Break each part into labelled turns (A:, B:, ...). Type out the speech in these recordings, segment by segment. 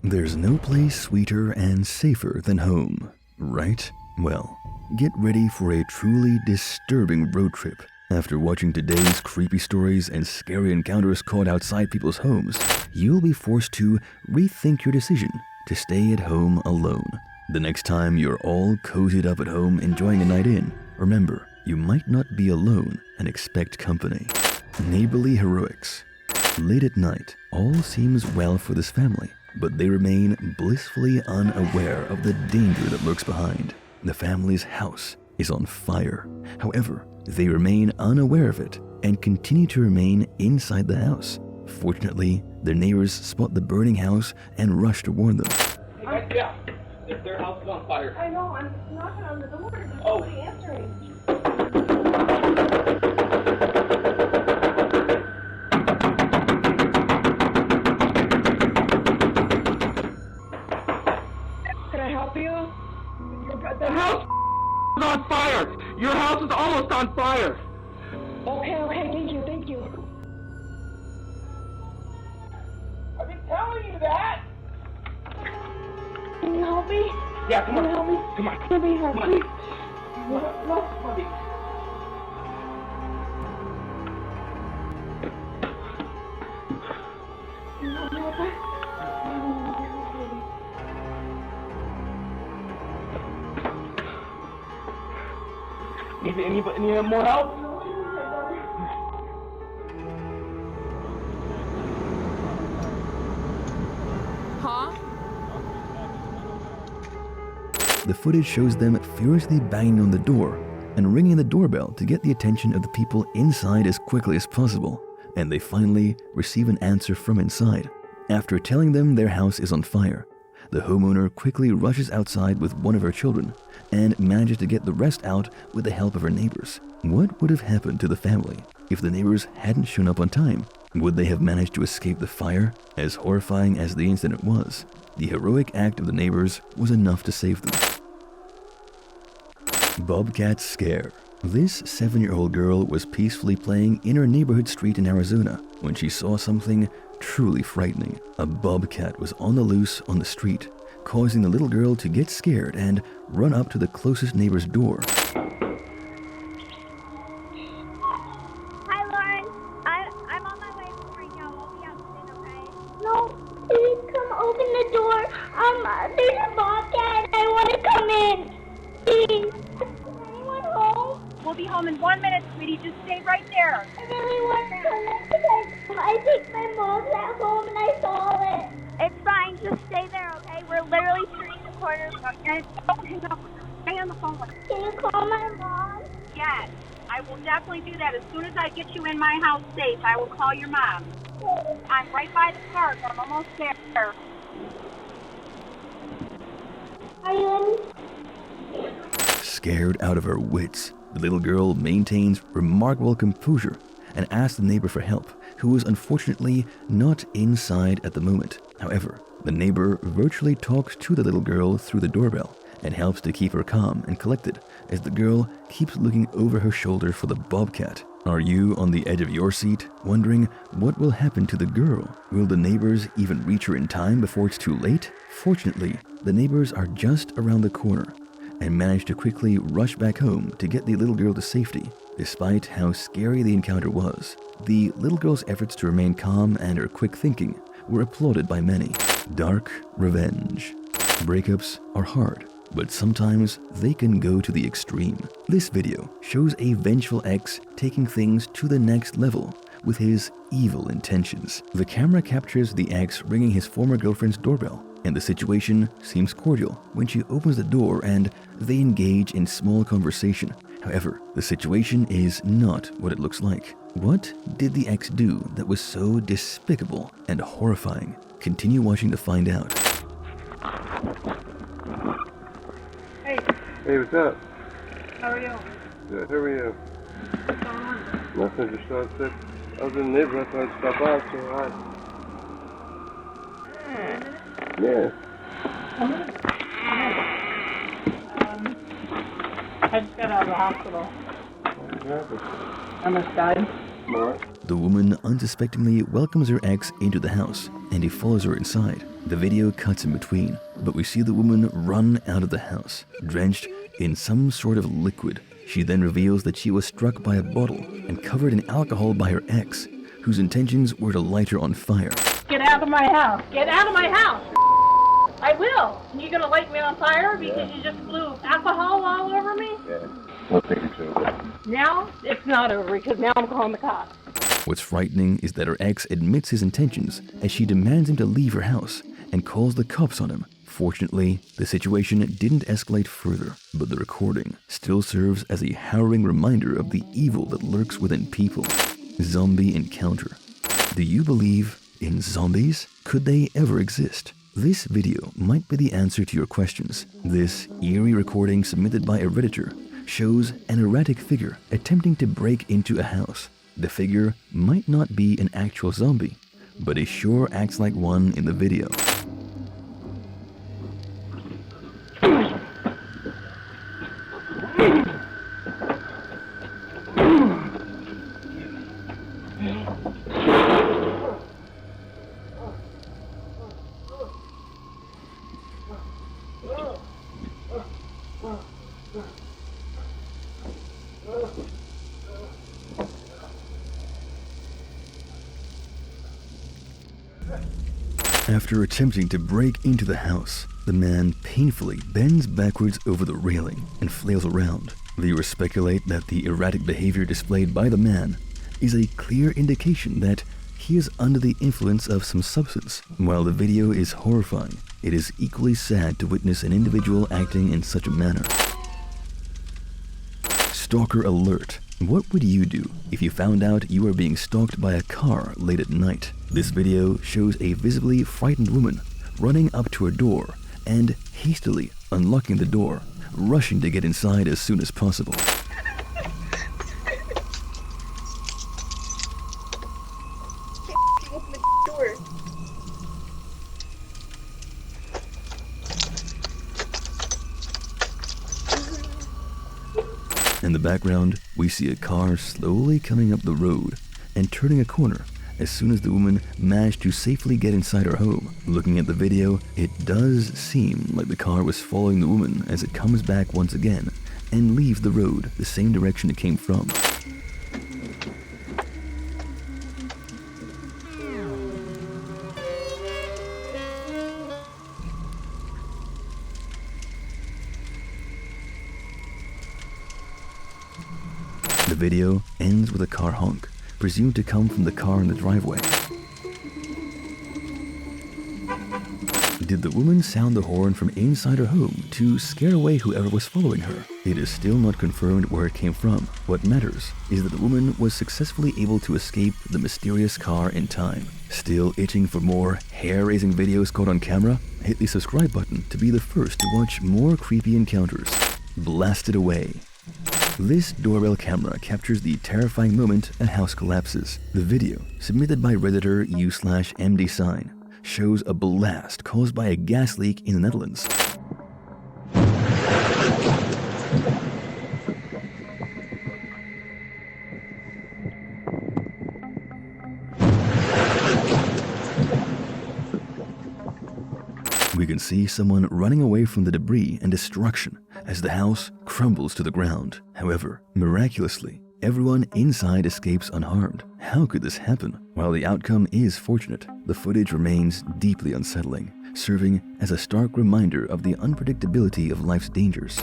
A: There's no place sweeter and safer than home, right? Well, get ready for a truly disturbing road trip. After watching today's creepy stories and scary encounters caught outside people's homes, you'll be forced to rethink your decision to stay at home alone. The next time you're all cozied up at home enjoying a night in, remember, you might not be alone and expect company. Neighborly heroics. Late at night, all seems well for this family, but they remain blissfully unaware of the danger that lurks behind. The family's house is on fire. However, they remain unaware of it and continue to remain inside the house. Fortunately, their neighbors spot the burning house and rush to warn them.
B: Hey guys, yeah, their house is on fire.
C: I know, I'm knocking on the door. There's
B: Oh.
C: nobody answering. Can I help you?
B: The house is on fire. Your house is almost on fire.
C: Okay, thank you.
B: I've been telling you that.
C: Can you help me?
B: Yeah, come
C: Can
B: on.
C: you help me?
B: Come on.
C: Let me help
B: Come on.
C: you.
B: Come on. Need more help?
C: Huh?
A: The footage shows them furiously banging on the door and ringing the doorbell to get the attention of the people inside as quickly as possible, and they finally receive an answer from inside. After telling them their house is on fire, the homeowner quickly rushes outside with one of her children and manages to get the rest out with the help of her neighbors. What would have happened to the family if the neighbors hadn't shown up on time? Would they have managed to escape the fire? As horrifying as the incident was, the heroic act of the neighbors was enough to save them. Bobcat scare. This 7-year-old girl was peacefully playing in her neighborhood street in Arizona when she saw something truly frightening. A bobcat was on the loose on the street, causing the little girl to get scared and run up to the closest neighbor's door.
D: Hi, Lauren. I'm on my way home right now. I'll be out soon, okay?
E: No, please come open the door. There's a bobcat. I want to come in. Please. Is anyone home?
D: We'll be home in 1 minute, sweetie. Just stay right there.
E: I really want to come in because I think my mom's at home and I saw it.
D: It's fine. Just stay there, okay? We're literally turning the corner. And don't hang up. Stay on the phone with her.
E: Can you call my mom?
D: Yes, I will definitely do that. As soon as I get you in my house safe, I will call your mom. I'm right by the park. I'm almost there.
E: Are you in?
A: Scared out of her wits, the little girl maintains remarkable composure and asks the neighbor for help, who was unfortunately not inside at the moment. However, the neighbor virtually talks to the little girl through the doorbell and helps to keep her calm and collected as the girl keeps looking over her shoulder for the bobcat. Are you on the edge of your seat, wondering what will happen to the girl? Will the neighbors even reach her in time before it's too late? Fortunately, the neighbors are just around the corner and manage to quickly rush back home to get the little girl to safety. Despite how scary the encounter was, the little girl's efforts to remain calm and her quick thinking were applauded by many. Dark revenge. Breakups are hard, but sometimes they can go to the extreme. This video shows a vengeful ex taking things to the next level with his evil intentions. The camera captures the ex ringing his former girlfriend's doorbell, and the situation seems cordial when she opens the door and they engage in small conversation. However, the situation is not what it looks like. What did the ex do that was so despicable and horrifying? Continue watching to find out.
C: Hey,
F: Hey, what's up?
C: how are you?
F: Good, how are you?
C: What's going on?
F: Nothing, just thought that I was in the neighborhood, so I'd stop by, say hi. Yeah.
C: I just got out of the hospital.
F: What happened?
C: I almost died.
F: What?
A: The woman unsuspectingly welcomes her ex into the house, and he follows her inside. The video cuts in between, but we see the woman run out of the house, drenched in some sort of liquid. She then reveals that she was struck by a bottle and covered in alcohol by her ex, whose intentions were to light her on fire.
C: Get out of my house. Get out of my house. I will. You gonna light me on fire because you just blew alcohol all over me?
F: Yeah. We'll take it to.
C: Now it's not over because now I'm calling the cops.
A: What's frightening is that her ex admits his intentions as she demands him to leave her house and calls the cops on him. Fortunately, the situation didn't escalate further, but the recording still serves as a harrowing reminder of the evil that lurks within people. Zombie encounter. Do you believe in zombies? Could they ever exist? This video might be the answer to your questions. This eerie recording submitted by a Redditor shows an erratic figure attempting to break into a house. The figure might not be an actual zombie, but it sure acts like one in the video. After attempting to break into the house, the man painfully bends backwards over the railing and flails around. Viewers speculate that the erratic behavior displayed by the man is a clear indication that he is under the influence of some substance. While the video is horrifying, it is equally sad to witness an individual acting in such a manner. Stalker alert. What would you do if you found out you were being stalked by a car late at night? This video shows a visibly frightened woman running up to her door and hastily unlocking the door, rushing to get inside as soon as possible.
E: Open the door.
A: In the background, we see a car slowly coming up the road and turning a corner as soon as the woman managed to safely get inside her home. Looking at the video, it does seem like the car was following the woman as it comes back once again and leaves the road the same direction it came from. The video ends with a car honk, presumed to come from the car in the driveway. Did the woman sound the horn from inside her home to scare away whoever was following her? It is still not confirmed where it came from. What matters is that the woman was successfully able to escape the mysterious car in time. Still itching for more hair-raising videos caught on camera? Hit the subscribe button to be the first to watch more creepy encounters. Blasted away. This doorbell camera captures the terrifying moment a house collapses. The video, submitted by Redditor u/mdsign, shows a blast caused by a gas leak in the Netherlands. We can see someone running away from the debris and destruction as the house crumbles to the ground. However, miraculously, everyone inside escapes unharmed. How could this happen? While the outcome is fortunate, the footage remains deeply unsettling, serving as a stark reminder of the unpredictability of life's dangers.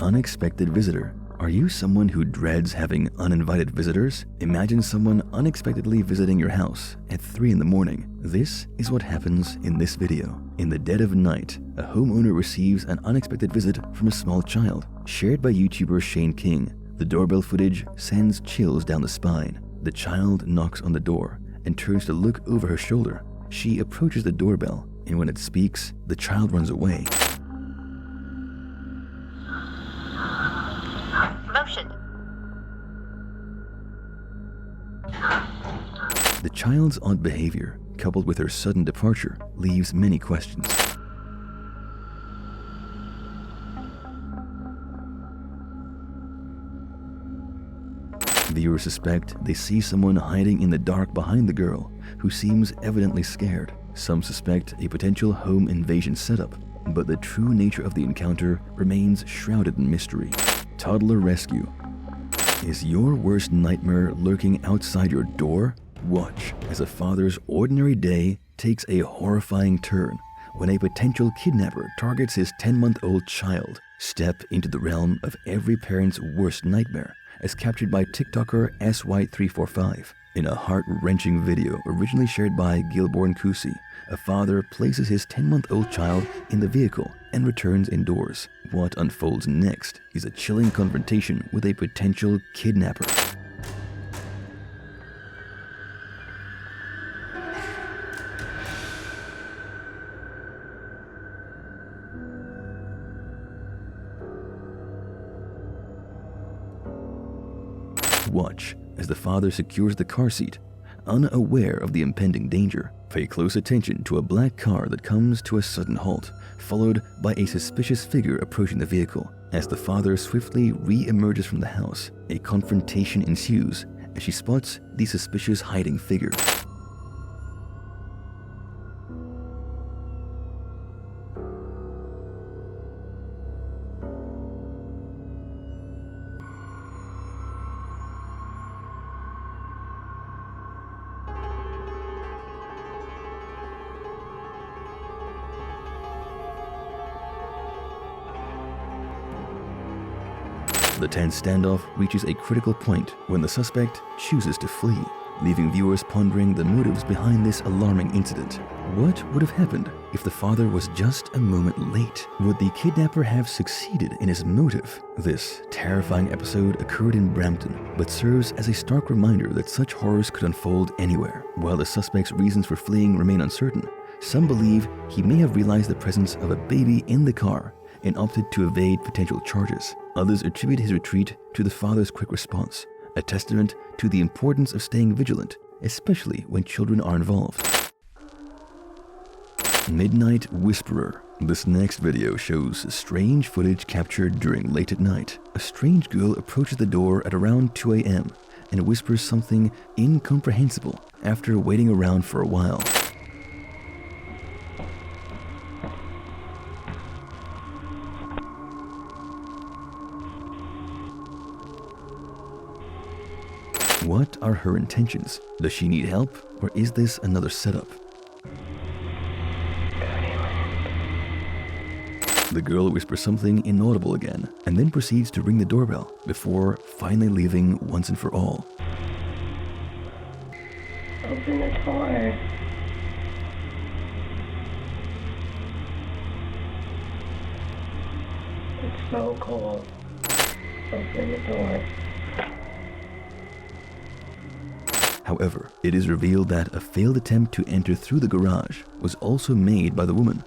A: Unexpected visitor. Are you someone who dreads having uninvited visitors? Imagine someone unexpectedly visiting your house at 3 in the morning. This is what happens in this video. In the dead of night, a homeowner receives an unexpected visit from a small child. Shared by YouTuber Shane King, the doorbell footage sends chills down the spine. The child knocks on the door and turns to look over her shoulder. She approaches the doorbell, and when it speaks, the child runs away.
D: Motion.
A: The child's odd behavior, coupled with her sudden departure, leaves many questions. Viewers Viewers suspect they see someone hiding in the dark behind the girl, who seems evidently scared. Some suspect a potential home invasion setup, but the true nature of the encounter remains shrouded in mystery. Toddler rescue. Is your worst nightmare lurking outside your door? Watch as a father's ordinary day takes a horrifying turn when a potential kidnapper targets his 10-month-old child. Step into the realm of every parent's worst nightmare, as captured by TikToker SY345. In a heart-wrenching video originally shared by Gilborn Kusi, a father places his 10-month-old child in the vehicle and returns indoors. What unfolds next is a chilling confrontation with a potential kidnapper. Watch as the father secures the car seat, unaware of the impending danger. Pay close attention to a black car that comes to a sudden halt, followed by a suspicious figure approaching the vehicle. As the father swiftly re-emerges from the house, a confrontation ensues as she spots the suspicious hiding figure. The tense standoff reaches a critical point when the suspect chooses to flee, leaving viewers pondering the motives behind this alarming incident. What would have happened if the father was just a moment late? Would the kidnapper have succeeded in his motive? This terrifying episode occurred in Brampton, but serves as a stark reminder that such horrors could unfold anywhere. While the suspect's reasons for fleeing remain uncertain, some believe he may have realized the presence of a baby in the car and opted to evade potential charges. Others attribute his retreat to the father's quick response, a testament to the importance of staying vigilant, especially when children are involved. Midnight Whisperer. This next video shows strange footage captured during late at night. A strange girl approaches the door at around 2 a.m. and whispers something incomprehensible after waiting around for a while. What are her intentions? Does she need help, or is this another setup? The girl whispers something inaudible again, and then proceeds to ring the doorbell before finally leaving once and for all.
G: Open the door. It's so cold. Open the door.
A: However, it is revealed that a failed attempt to enter through the garage was also made by the woman.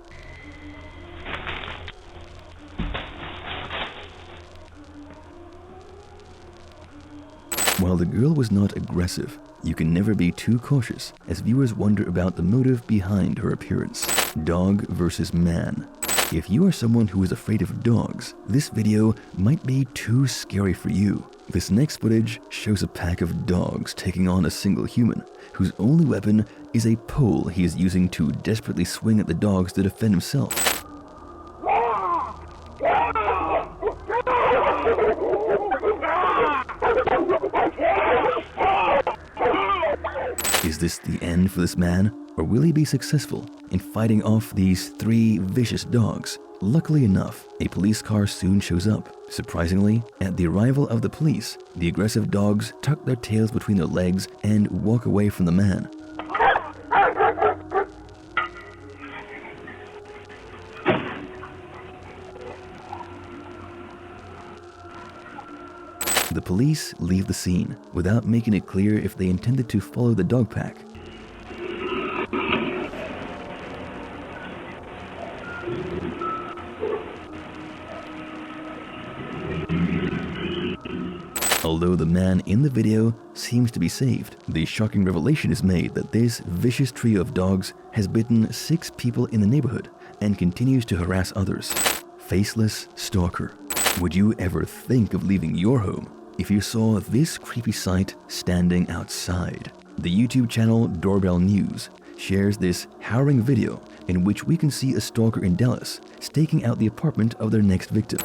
A: While the girl was not aggressive, you can never be too cautious as viewers wonder about the motive behind her appearance. Dog versus man. If you are someone who is afraid of dogs, this video might be too scary for you. This next footage shows a pack of dogs taking on a single human, whose only weapon is a pole he is using to desperately swing at the dogs to defend himself. Is this the end for this man, or will he be successful in fighting off these 3 vicious dogs? Luckily enough, a police car soon shows up. Surprisingly, at the arrival of the police, the aggressive dogs tuck their tails between their legs and walk away from the man. The police leave the scene without making it clear if they intended to follow the dog pack. Although the man in the video seems to be saved, the shocking revelation is made that this vicious trio of dogs has bitten 6 people in the neighborhood and continues to harass others. Faceless stalker. Would you ever think of leaving your home if you saw this creepy sight standing outside. The YouTube channel Doorbell News shares this harrowing video in which we can see a stalker in Dallas staking out the apartment of their next victim.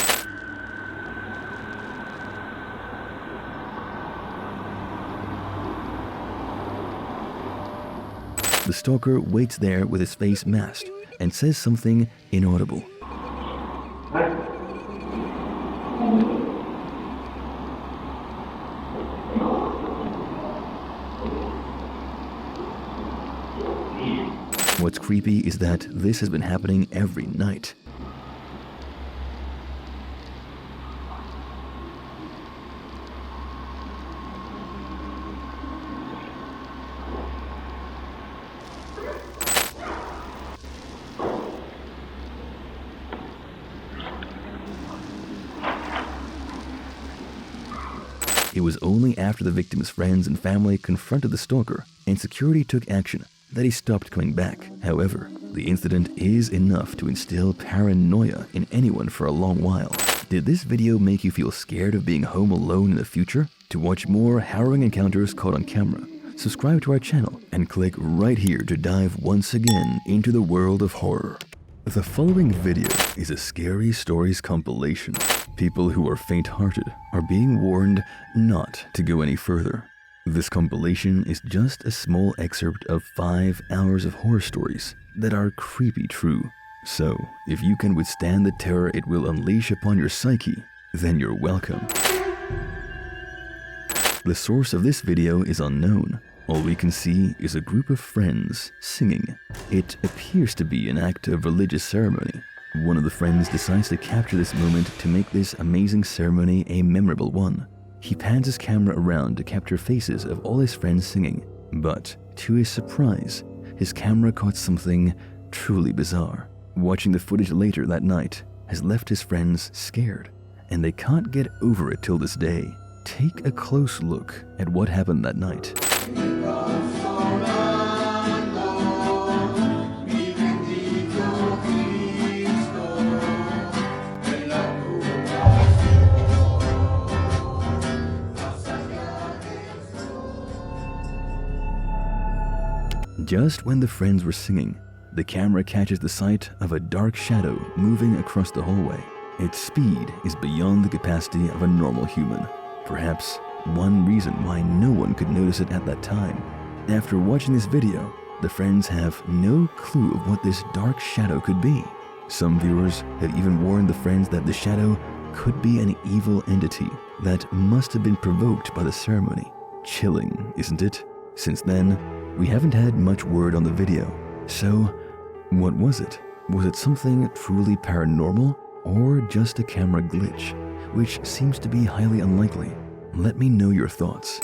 A: The stalker waits there with his face masked and says something inaudible. What's creepy is that this has been happening every night. It was only after the victim's friends and family confronted the stalker and security took action that he stopped coming back. However, the incident is enough to instill paranoia in anyone for a long while. Did this video make you feel scared of being home alone in the future? To watch more harrowing encounters caught on camera, subscribe to our channel and click right here to dive once again into the world of horror. The following video is a scary stories compilation. People who are faint-hearted are being warned not to go any further. This compilation is just a small excerpt of 5 hours of horror stories that are creepy true. So, if you can withstand the terror it will unleash upon your psyche, then you're welcome. The source of this video is unknown. All we can see is a group of friends singing. It appears to be an act of religious ceremony. One of the friends decides to capture this moment to make this amazing ceremony a memorable one. He pans his camera around to capture faces of all his friends singing, but to his surprise, his camera caught something truly bizarre. Watching the footage later that night has left his friends scared, and they can't get over it till this day. Take a close look at what happened that night. Just when the friends were singing, the camera catches the sight of a dark shadow moving across the hallway. Its speed is beyond the capacity of a normal human. Perhaps one reason why no one could notice it at that time. After watching this video, the friends have no clue of what this dark shadow could be. Some viewers have even warned the friends that the shadow could be an evil entity that must have been provoked by the ceremony. Chilling, isn't it? Since then, we haven't had much word on the video. So, what was it? Was it something truly paranormal or just a camera glitch, which seems to be highly unlikely? Let me know your thoughts.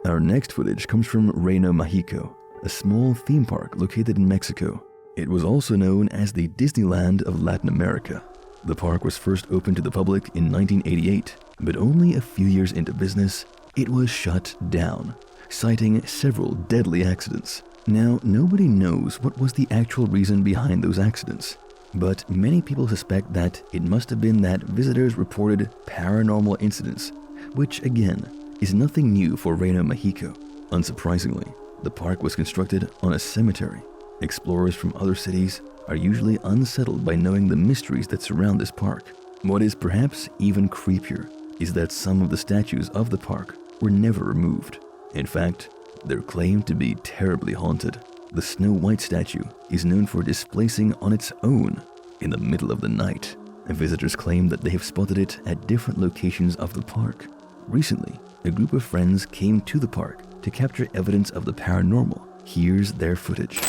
A: Our next footage comes from Reno, Mexico, a small theme park located in Mexico. It was also known as the Disneyland of Latin America. The park was first opened to the public in 1988, but only a few years into business, it was shut down, citing several deadly accidents. Now, nobody knows what was the actual reason behind those accidents, but many people suspect that it must have been that visitors reported paranormal incidents, which again is nothing new for Reno, Mexico. Unsurprisingly, the park was constructed on a cemetery. Explorers from other cities are usually unsettled by knowing the mysteries that surround this park. What is perhaps even creepier is that some of the statues of the park were never removed. In fact, they're claimed to be terribly haunted. The Snow White statue is known for displacing on its own in the middle of the night. Visitors claim that they have spotted it at different locations of the park. Recently, a group of friends came to the park to capture evidence of the paranormal. Here's their footage.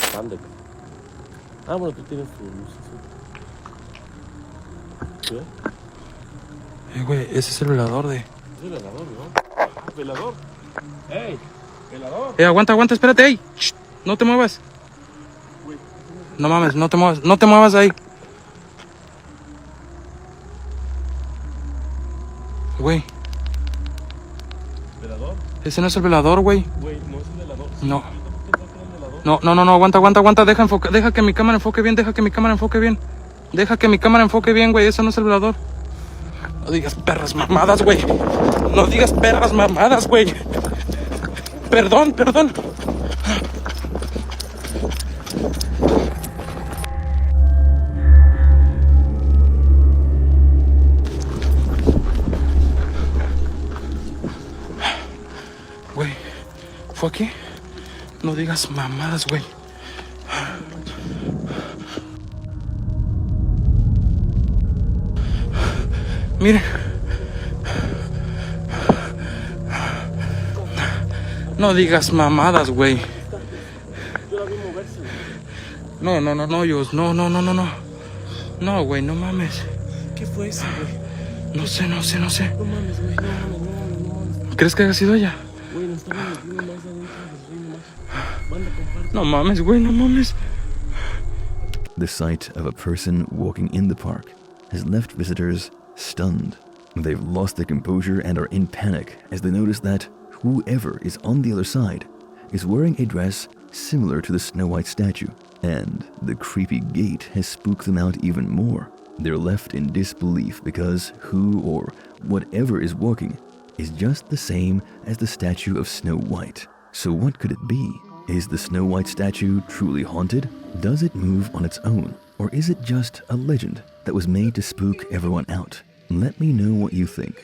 F: Bueno, tú tienes tu luz. ¿Sí?
H: Güey, ese es el velador de...
F: Es el velador, ¿no? Ah, velador. ¡Ey! ¡Velador!
H: Aguanta, aguanta, espérate, ey. Shh, no te muevas. No mames, no te muevas de ahí. Güey.
F: ¿Velador?
H: Ese no es el velador, güey.
F: Güey, no es el velador.
H: No.
F: ¿Tú pensás que era el velador?
H: No, aguanta. Deja que mi cámara enfoque bien, Deja que mi cámara enfoque bien, güey. Eso no es el velador. No digas perras mamadas, güey. No digas perras mamadas, güey. Perdón. Güey, ¿fue aquí? No digas mamadas, güey. Miren. No digas mamadas, güey. No, Dios. No. No, güey, no mames.
F: ¿Qué fue eso, güey?
H: No sé.
F: No mames, güey. No.
H: ¿Crees que haya sido ella?
F: Güey, nos estamos metiendo más adentro del reino más. Banda, comparte.
H: No mames, güey, no mames.
A: The sight of a person walking in the park has left visitors stunned. They've lost their composure and are in panic as they notice that whoever is on the other side is wearing a dress similar to the Snow White statue, and the creepy gait has spooked them out even more. They're left in disbelief because who or whatever is walking is just the same as the statue of Snow White. So what could it be? Is the Snow White statue truly haunted? Does it move on its own? Or is it just a legend that was made to spook everyone out? Let me know what you think.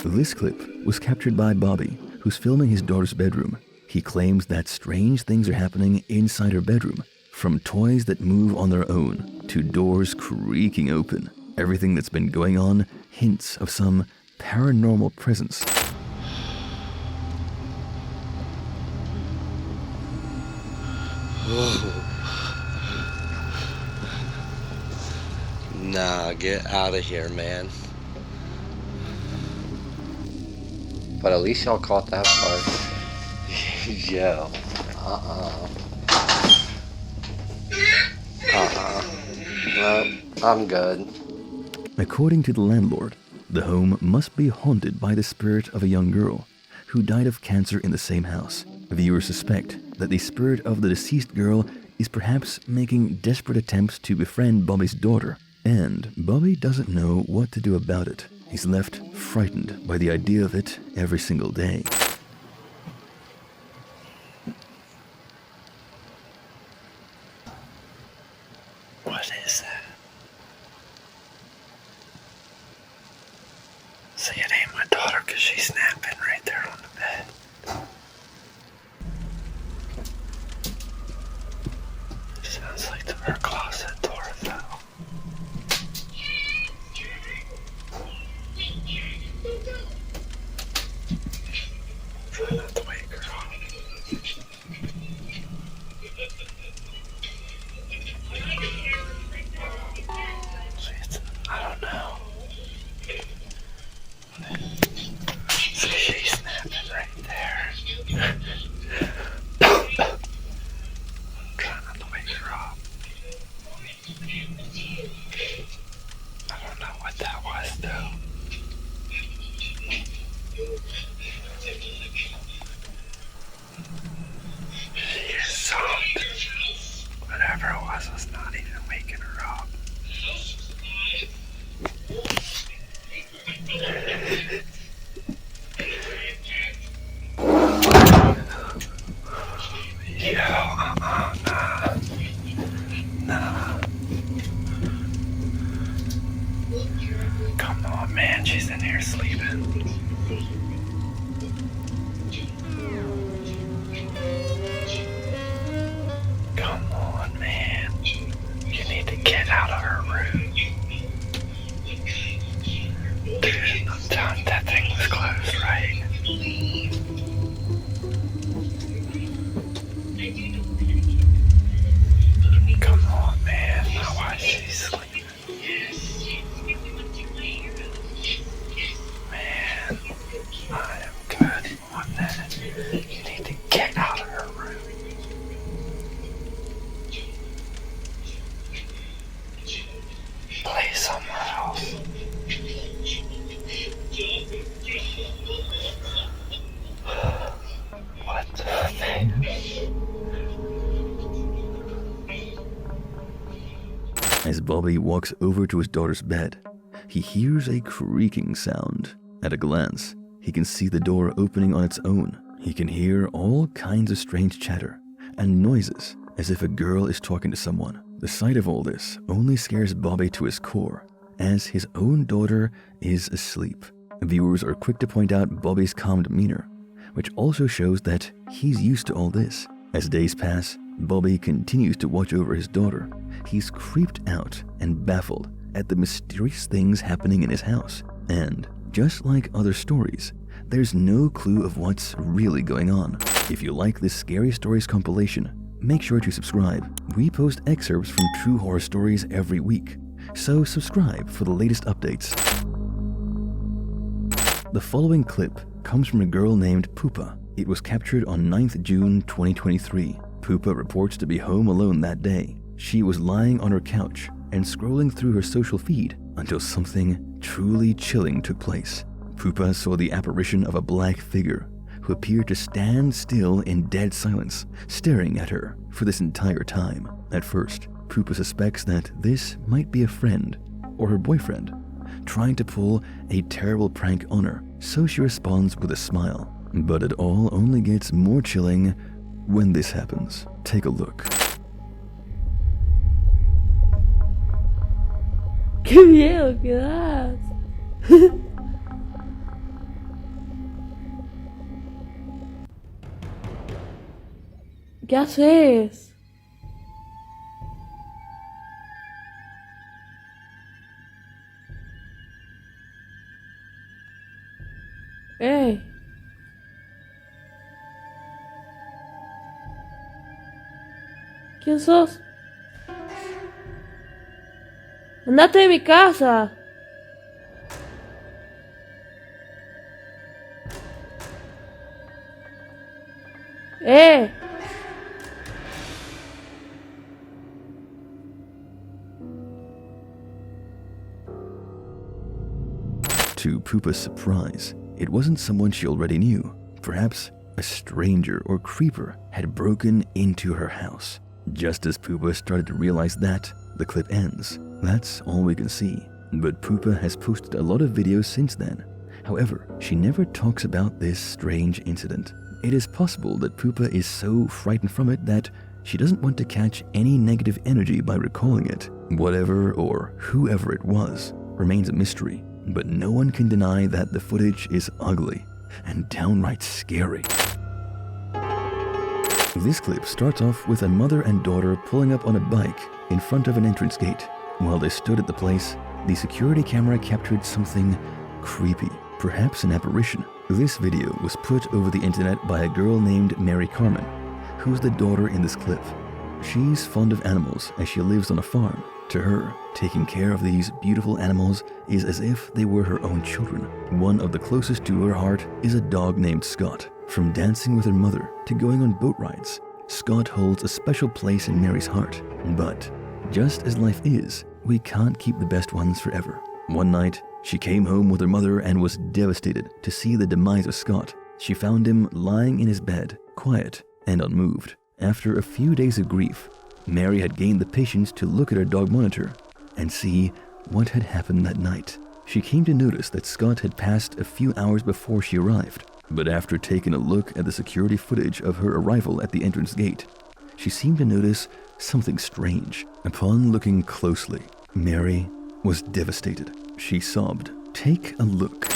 A: This clip was captured by Bobby, who's filming his daughter's bedroom. He claims that strange things are happening inside her bedroom, from toys that move on their own to doors creaking open. Everything that's been going on hints of some paranormal presence.
I: Nah, get out of here, man. But at least y'all caught that part. Yo. No, I'm good.
A: According to the landlord, the home must be haunted by the spirit of a young girl who died of cancer in the same house. Viewers suspect that the spirit of the deceased girl is perhaps making desperate attempts to befriend Bobby's daughter, and Bobby doesn't know what to do about it. He's left frightened by the idea of it every single day.
I: What is that? See, it ain't my daughter because she's snapping right there on the bed. Sounds like her closet door fell. Try not to wake her up. I don't know. See, she's snapping right there. I'm trying not to wake her up. I don't know what that was, though. She is soft. Whatever it was not even waking her up. Nah. Come on, man, she's in here sleeping. Come on, man. You need to get out of her room. Dude, I'm telling you, that thing was closed, right? Come on, man. Now why is she sleeping? Man, I am good on that. You need to get out of her room. Play somewhere else. What the thing?
A: As Bobby walks over to his daughter's bed, he hears a creaking sound. At a glance, he can see the door opening on its own. He can hear all kinds of strange chatter and noises as if a girl is talking to someone. The sight of all this only scares Bobby to his core, as his own daughter is asleep. Viewers are quick to point out Bobby's calm demeanor, which also shows that he's used to all this. As days pass, Bobby continues to watch over his daughter. He's creeped out and baffled at the mysterious things happening in his house. And just like other stories, there's no clue of what's really going on. If you like this Scary Stories compilation, make sure to subscribe. We post excerpts from true horror stories every week, so subscribe for the latest updates. The following clip comes from a girl named Pupa. It was captured on 9th June 2023. Pupa reports to be home alone that day. She was lying on her couch and scrolling through her social feed until something truly chilling took place. Pupa saw the apparition of a black figure who appeared to stand still in dead silence, staring at her for this entire time. At first, Pupa suspects that this might be a friend or her boyfriend trying to pull a terrible prank on her, so she responds with a smile. But it all only gets more chilling when this happens. Take a look.
J: ¡Qué miedo que das! ¿Qué haces? ¡Ey! ¿Quién sos? ¡Andate de mi casa! ¡Eh!
A: To Pupa's surprise, it wasn't someone she already knew. Perhaps a stranger or creeper had broken into her house. Just as Pupa started to realize that, the clip ends. That's all we can see. But Pupa has posted a lot of videos since then. However, she never talks about this strange incident. It is possible that Pupa is so frightened from it that she doesn't want to catch any negative energy by recalling it. Whatever or whoever it was remains a mystery, but no one can deny that the footage is ugly and downright scary. This clip starts off with a mother and daughter pulling up on a bike in front of an entrance gate. While they stood at the place, the security camera captured something creepy, perhaps an apparition. This video was put over the internet by a girl named Mary Carmen, who's the daughter in this clip. She's fond of animals as she lives on a farm. To her, taking care of these beautiful animals is as if they were her own children. One of the closest to her heart is a dog named Scott. From dancing with her mother to going on boat rides, Scott holds a special place in Mary's heart. But just as life is, we can't keep the best ones forever. One night, she came home with her mother and was devastated to see the demise of Scott. She found him lying in his bed, quiet and unmoved. After a few days of grief, Mary had gained the patience to look at her dog monitor and see what had happened that night. She came to notice that Scott had passed a few hours before she arrived. But after taking a look at the security footage of her arrival at the entrance gate, she seemed to notice something strange. Upon looking closely, Mary was devastated. She sobbed. Take a look.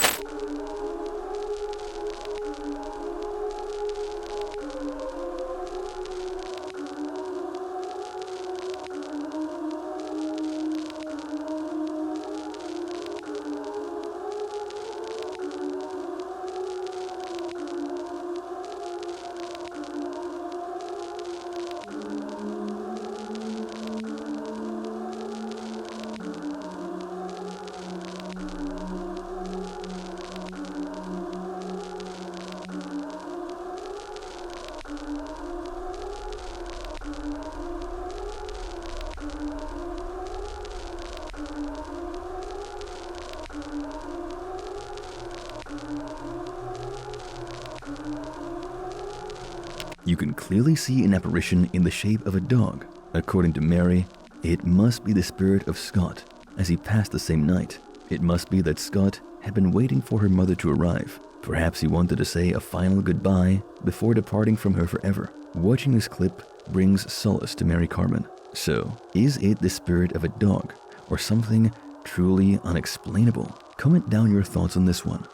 A: You can clearly see an apparition in the shape of a dog. According to Mary, it must be the spirit of Scott, as he passed the same night. It must be that Scott had been waiting for her mother to arrive. Perhaps he wanted to say a final goodbye before departing from her forever. Watching this clip brings solace to Mary Carmen. So, is it the spirit of a dog or something truly unexplainable? Comment down your thoughts on this one.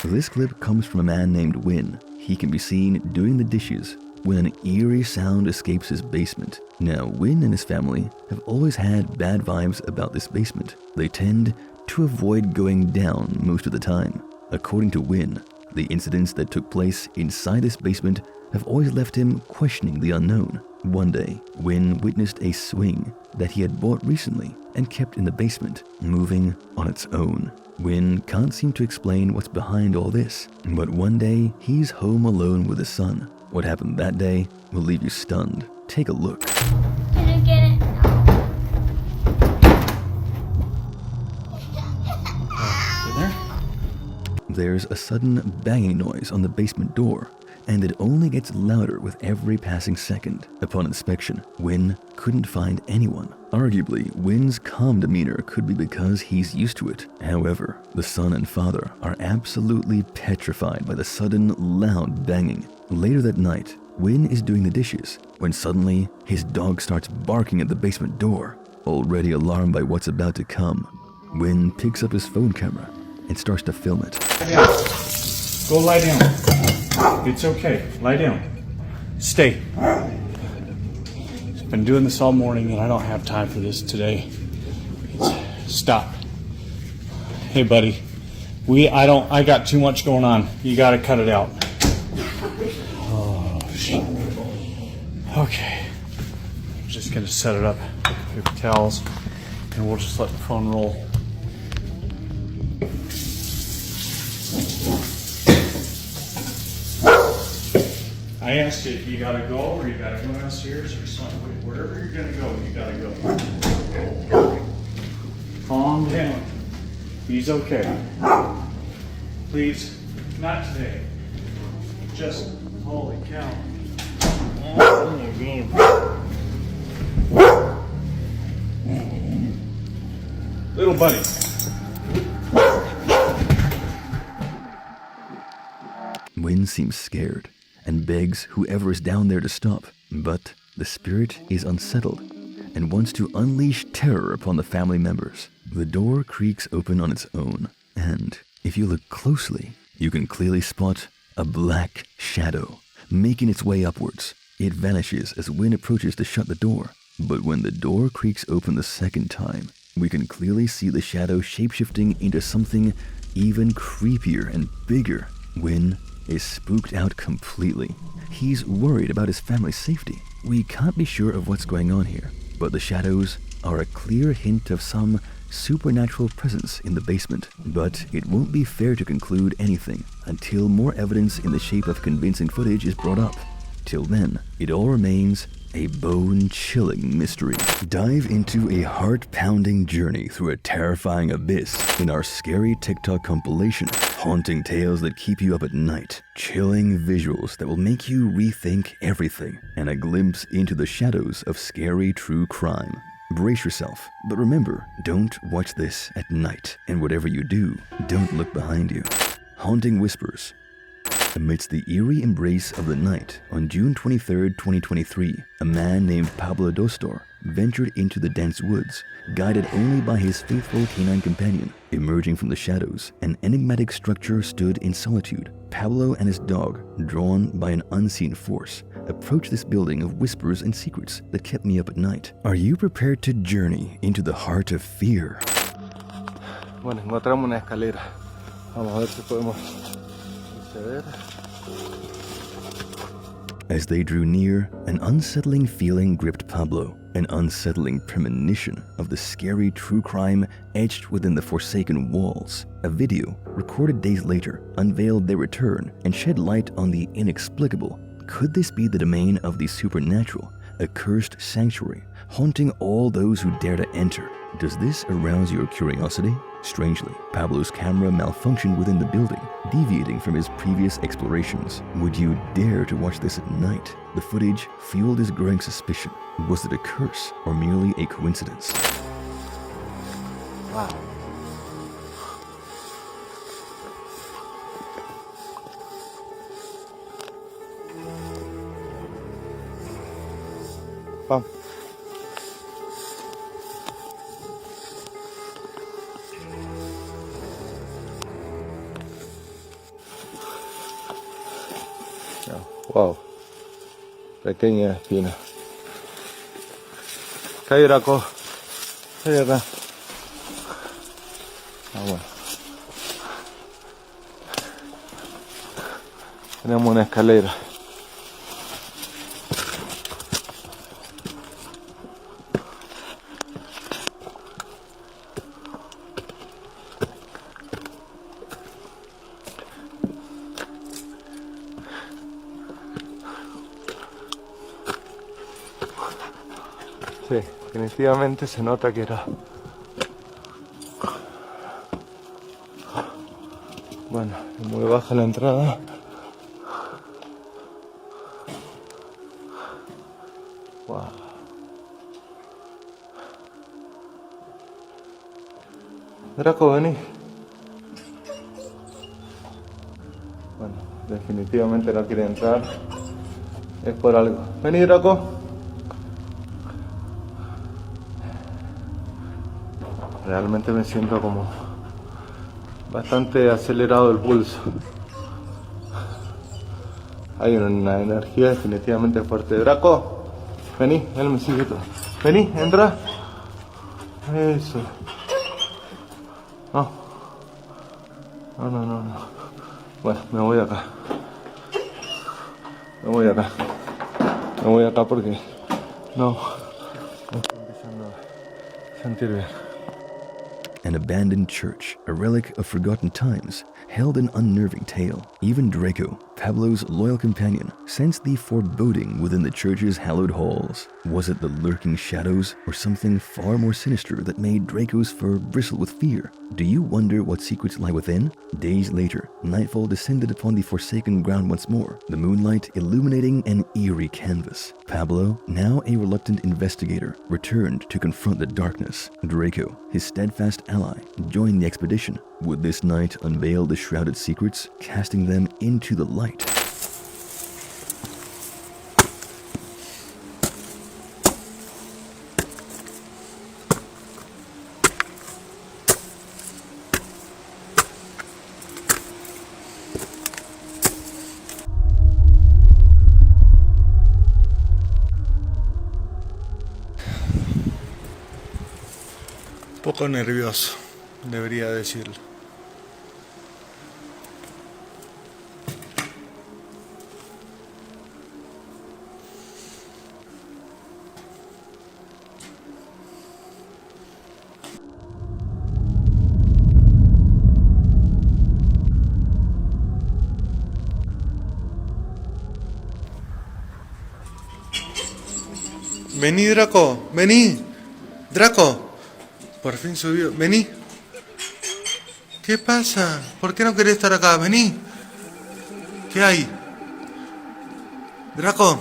A: This clip comes from a man named Win. He can be seen doing the dishes when an eerie sound escapes his basement. Now, Win and his family have always had bad vibes about this basement. They tend to avoid going down most of the time. According to Win, the incidents that took place inside this basement have always left him questioning the unknown. One day, Win witnessed a swing that he had bought recently and kept in the basement, moving on its own. Win can't seem to explain what's behind all this, but one day he's home alone with his son. What happened that day will leave you stunned. Take a look.
E: Can I get it?
A: There's a sudden banging noise on the basement door, and it only gets louder with every passing second. Upon inspection, Win couldn't find anyone. Arguably, Win's calm demeanor could be because he's used to it. However, the son and father are absolutely petrified by the sudden, loud banging. Later that night, Win is doing the dishes when suddenly his dog starts barking at the basement door. Already alarmed by what's about to come, Win picks up his phone camera and starts to film it.
F: Go lie down. It's okay. Lie down. Stay. I've been doing this all morning and I don't have time for this today. Stop. Hey buddy. I got too much going on. You gotta cut it out. Oh shit. Okay. I'm just gonna set it up. Paper towels and we'll just let the phone roll. I asked you, you gotta go or you gotta go downstairs or something. Wherever you're gonna go, you gotta go. Calm down. He's okay. Please, not today. Just, holy cow. Oh my God. Little buddy.
A: Win seems scared and begs whoever is down there to stop, but the spirit is unsettled and wants to unleash terror upon the family members. The door creaks open on its own, and if you look closely, you can clearly spot a black shadow making its way upwards. It vanishes as Win approaches to shut the door, but when the door creaks open the second time, we can clearly see the shadow shapeshifting into something even creepier and bigger. Win is spooked out completely. He's worried about his family's safety. We can't be sure of what's going on here, but the shadows are a clear hint of some supernatural presence in the basement. But it won't be fair to conclude anything until more evidence in the shape of convincing footage is brought up. Till then, it all remains a bone-chilling mystery. Dive into a heart-pounding journey through a terrifying abyss in our scary TikTok compilation. Haunting tales that keep you up at night, chilling visuals that will make you rethink everything, and a glimpse into the shadows of scary true crime. Brace yourself, but remember, don't watch this at night, and whatever you do, don't look behind you. Haunting Whispers. Amidst the eerie embrace of the night, on June 23, 2023, a man named Pablo Dostor ventured into the dense woods, guided only by his faithful canine companion. Emerging from the shadows, an enigmatic structure stood in solitude. Pablo and his dog, drawn by an unseen force, approached this building of whispers and secrets that kept me up at night. Are you prepared to journey into the heart of fear?
H: Bueno, encontramos una escalera. Vamos a ver si podemos acceder.
A: As they drew near, an unsettling feeling gripped Pablo, an unsettling premonition of the scary true crime etched within the forsaken walls. A video, recorded days later, unveiled their return and shed light on the inexplicable. Could this be the domain of the supernatural, a cursed sanctuary, haunting all those who dare to enter? Does this arouse your curiosity? Strangely, Pablo's camera malfunctioned within the building, deviating from his previous explorations. Would you dare to watch this at night? The footage fueled his growing suspicion. Was it a curse or merely a coincidence?
I: Wow. Vamos. Wow. Pequeña espina. Cae Draco. Cae acá. Bueno. Tenemos una escalera. Sí, definitivamente se nota que era. Bueno, es muy baja la entrada. Wow. Draco, vení. Bueno, definitivamente no quiere entrar. Es por algo. Vení, Draco. Realmente me siento como bastante acelerado el pulso. Hay una energía definitivamente fuerte. Draco, vení, él me sigue todo. Vení, entra. Eso. No. No. Bueno, me voy acá. Me voy acá porque no estoy empezando a sentir bien.
A: An abandoned church, a relic of forgotten times, held an unnerving tale. Even Draco, Pablo's loyal companion, sensed the foreboding within the church's hallowed halls. Was it the lurking shadows or something far more sinister that made Draco's fur bristle with fear? Do you wonder what secrets lie within? Days later, nightfall descended upon the forsaken ground once more, the moonlight illuminating an eerie canvas. Pablo, now a reluctant investigator, returned to confront the darkness. Draco, his steadfast ally, joined the expedition. Would this night unveil the shrouded secrets, casting them into the light?
F: Poco nervioso, debería decirlo. Vení, Draco, vení. Draco. Por fin subió. Vení. ¿Qué pasa? ¿Por qué no querés estar acá? Vení. ¿Qué hay? Draco.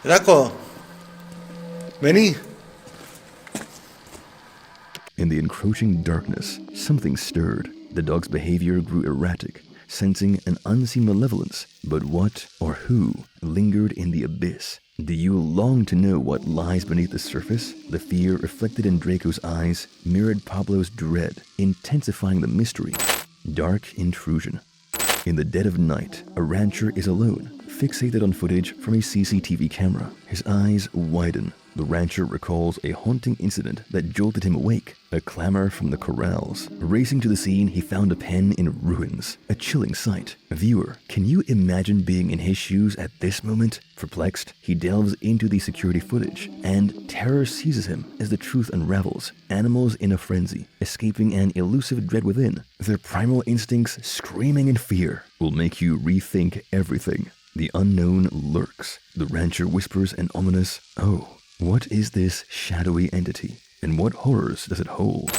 F: Draco. Vení.
A: In the encroaching darkness, something stirred. The dog's behavior grew erratic, sensing an unseen malevolence. But what or who lingered in the abyss? Do you long to know what lies beneath the surface? The fear reflected in Draco's eyes mirrored Pablo's dread, intensifying the mystery. Dark intrusion. In the dead of night, a rancher is alone, fixated on footage from a CCTV camera. His eyes widen, the rancher recalls a haunting incident that jolted him awake. A clamor from the corrals. Racing to the scene, he found a pen in ruins. A chilling sight. Viewer, can you imagine being in his shoes at this moment? Perplexed, he delves into the security footage, and terror seizes him as the truth unravels. Animals in a frenzy, escaping an elusive dread within. Their primal instincts screaming in fear will make you rethink everything. The unknown lurks. The rancher whispers an ominous, "Oh, what is this shadowy entity? And what horrors does it hold?"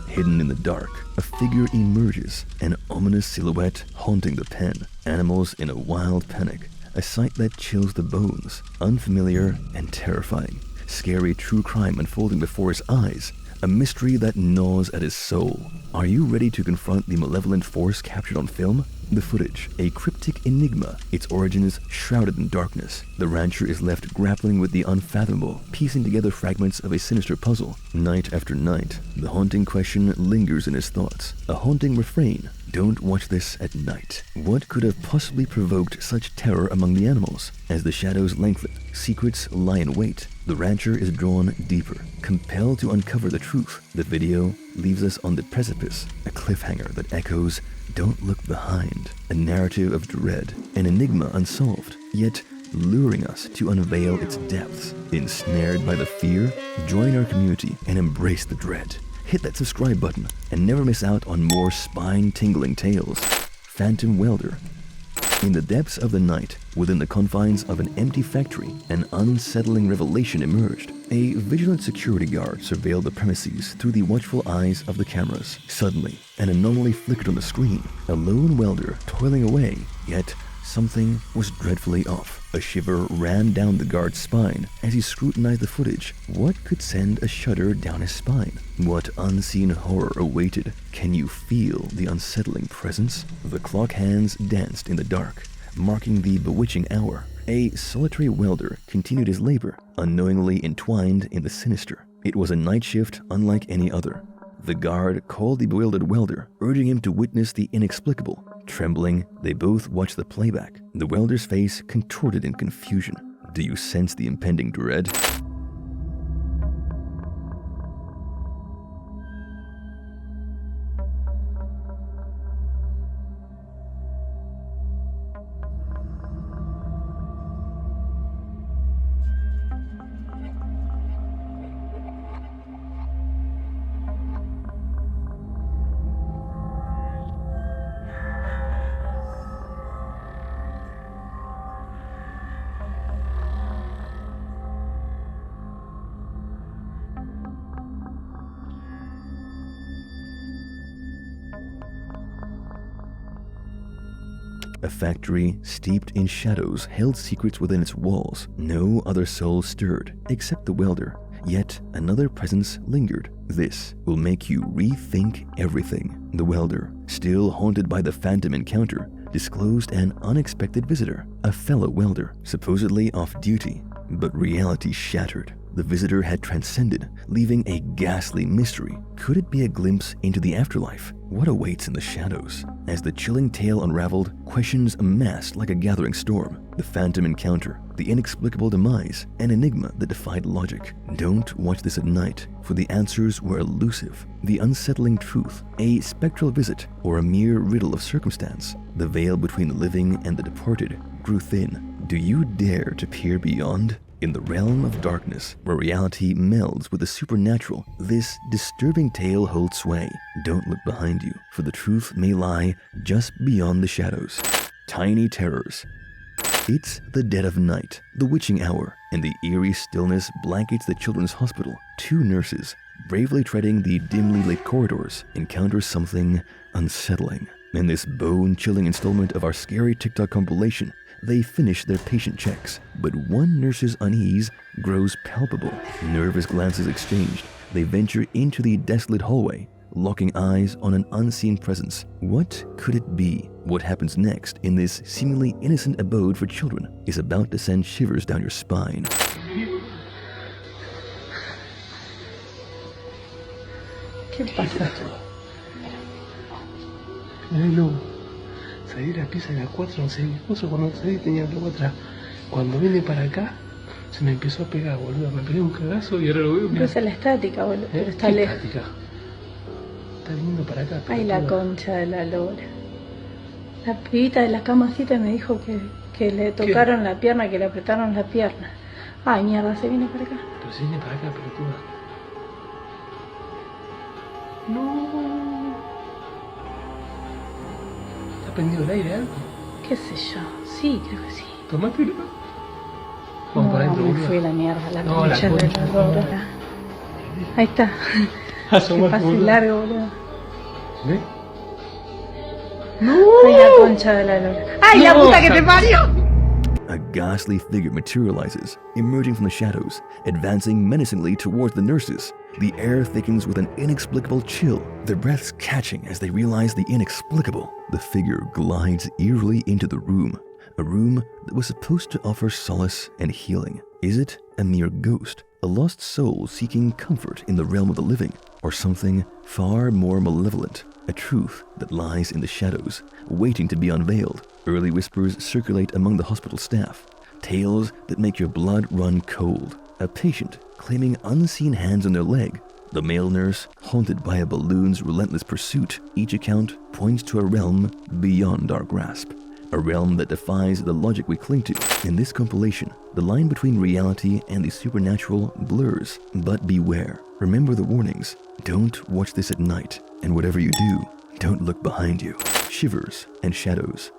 A: Hidden in the dark, a figure emerges, an ominous silhouette haunting the pen. Animals in a wild panic. A sight that chills the bones, unfamiliar and terrifying. Scary true crime unfolding before his eyes, a mystery that gnaws at his soul. Are you ready to confront the malevolent force captured on film? The footage, a cryptic enigma, its origins shrouded in darkness. The rancher is left grappling with the unfathomable, piecing together fragments of a sinister puzzle. Night after night, the haunting question lingers in his thoughts. A haunting refrain: don't watch this at night. What could have possibly provoked such terror among the animals? As the shadows lengthen, secrets lie in wait. The rancher is drawn deeper, compelled to uncover the truth. The video leaves us on the precipice, a cliffhanger that echoes, "Don't look behind," a narrative of dread, an enigma unsolved, yet luring us to unveil its depths. Ensnared by the fear, join our community and embrace the dread. Hit that subscribe button and never miss out on more spine-tingling tales. Phantom Welder. In the depths of the night, within the confines of an empty factory, an unsettling revelation emerged. A vigilant security guard surveilled the premises through the watchful eyes of the cameras. Suddenly, an anomaly flickered on the screen. A lone welder toiling away, yet something was dreadfully off. A shiver ran down the guard's spine as he scrutinized the footage. What could send a shudder down his spine? What unseen horror awaited? Can you feel the unsettling presence? The clock hands danced in the dark, marking the bewitching hour. A solitary welder continued his labor, unknowingly entwined in the sinister. It was a night shift unlike any other. The guard called the bewildered welder, urging him to witness the inexplicable. Trembling, they both watched the playback. The welder's face contorted in confusion. Do you sense the impending dread? A factory steeped in shadows held secrets within its walls. No other soul stirred except the welder. Yet another presence lingered. This will make you rethink everything. The welder, still haunted by the phantom encounter, disclosed an unexpected visitor, a fellow welder, supposedly off duty. But reality shattered. The visitor had transcended, leaving a ghastly mystery. Could it be a glimpse into the afterlife? What awaits in the shadows? As the chilling tale unraveled, questions amassed like a gathering storm. The phantom encounter, the inexplicable demise, an enigma that defied logic. Don't watch this at night, for the answers were elusive. The unsettling truth, a spectral visit, or a mere riddle of circumstance. The veil between the living and the departed grew thin. Do you dare to peer beyond? In the realm of darkness, where reality melds with the supernatural, this disturbing tale holds sway. Don't look behind you, for the truth may lie just beyond the shadows. Tiny terrors. It's the dead of night, the witching hour, and the eerie stillness blankets the children's hospital. Two nurses, bravely treading the dimly lit corridors, encounter something unsettling. In this bone-chilling installment of our scary TikTok compilation, they finish their patient checks, but one nurse's unease grows palpable. Nervous glances exchanged, they venture into the desolate hallway, locking eyes on an unseen presence. What could it be? What happens next in this seemingly innocent abode for children is about to send shivers down your spine.
J: ¿Qué pasa?
G: Míralo. Salí de la pieza de las 4, no sé mi esposo cuando salí tenía el loco atrás. Cuando vine para acá, se me empezó a pegar, boludo. Me pegué un cagazo y ahora lo veo.
J: Pero es la estática, boludo. Pero está
G: ¿Qué
J: lejos.
G: estática? Está viniendo para acá.
J: Ay, la concha de la lora. La pibita de la camacita me dijo que le tocaron la pierna, que le apretaron la pierna. Ay, mierda, se viene para acá.
G: Pero se viene para acá, pelotuda. No. ¿Está prendido el aire algo?
J: ¿Qué sé yo? Sí, creo que sí.
G: ¿Tomátelo? Vamos para adentro,
J: me
G: boludo.
J: fui la mierda, la
G: No, la
J: concha de
G: concha,
J: la lora. Ahí está. Que
G: Asomate,
J: pase
G: boludo.
J: largo, boludo.
G: ¿Ves?
J: Ay, la concha de la lora. ¡Ay, la puta que te parió!
A: A ghastly figure materializes, emerging from the shadows, advancing menacingly towards the nurses. The air thickens with an inexplicable chill, their breaths catching as they realize the inexplicable. The figure glides eerily into the room, a room that was supposed to offer solace and healing. Is it a mere ghost, a lost soul seeking comfort in the realm of the living, or something far more malevolent, a truth that lies in the shadows, waiting to be unveiled? Early whispers circulate among the hospital staff, tales that make your blood run cold. A patient claiming unseen hands on their leg, the male nurse haunted by a balloon's relentless pursuit. Each account points to a realm beyond our grasp, a realm that defies the logic we cling to. In this compilation, the line between reality and the supernatural blurs, but beware. Remember the warnings. Don't watch this at night, and whatever you do, don't look behind you. Shivers and shadows.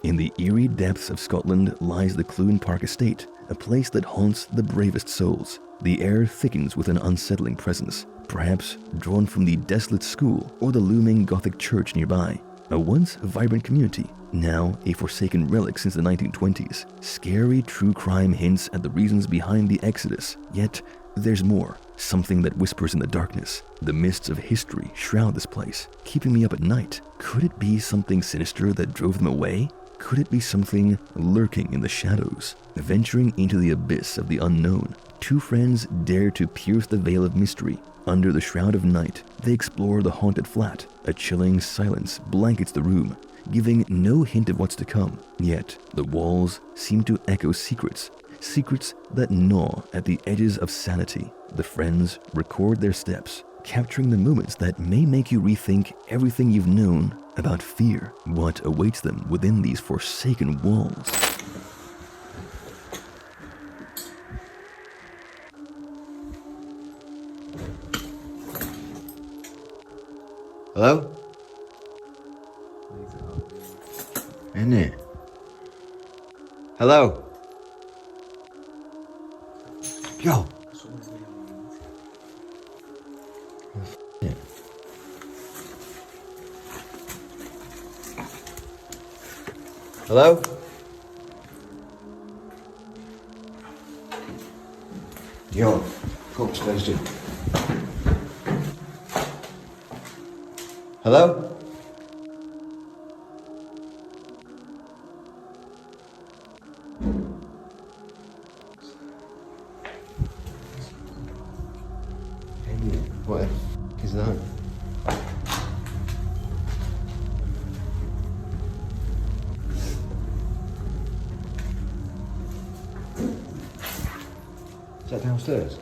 A: In the eerie depths of Scotland lies the Clune Park estate, a place that haunts the bravest souls. The air thickens with an unsettling presence, perhaps drawn from the desolate school or the looming Gothic church nearby. A once vibrant community, now a forsaken relic since the 1920s. Scary true crime hints at the reasons behind the exodus, yet there's more. Something that whispers in the darkness. The mists of history shroud this place, keeping me up at night. Could it be something sinister that drove them away? Could it be something lurking in the shadows? Venturing into the abyss of the unknown, two friends dare to pierce the veil of mystery. Under the shroud of night, they explore the haunted flat. A chilling silence blankets the room, giving no hint of what's to come. Yet, the walls seem to echo secrets that gnaw at the edges of sanity. The friends record their steps, capturing the moments that may make you rethink everything you've known about fear. What awaits them within these forsaken walls?
K: Hello? In it. Hello? Yo! Hello? Yo, go upstairs, dude. Hello? What is that? Is that downstairs?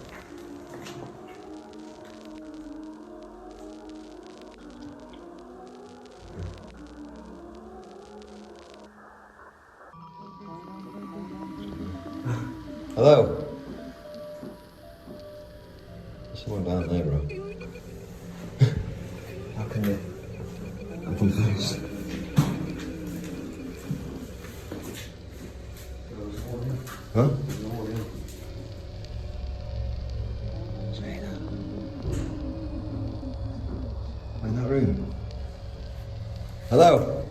K: Hello? There's someone down there, bro. How can you? I'm confused. Huh? In that room. Hello?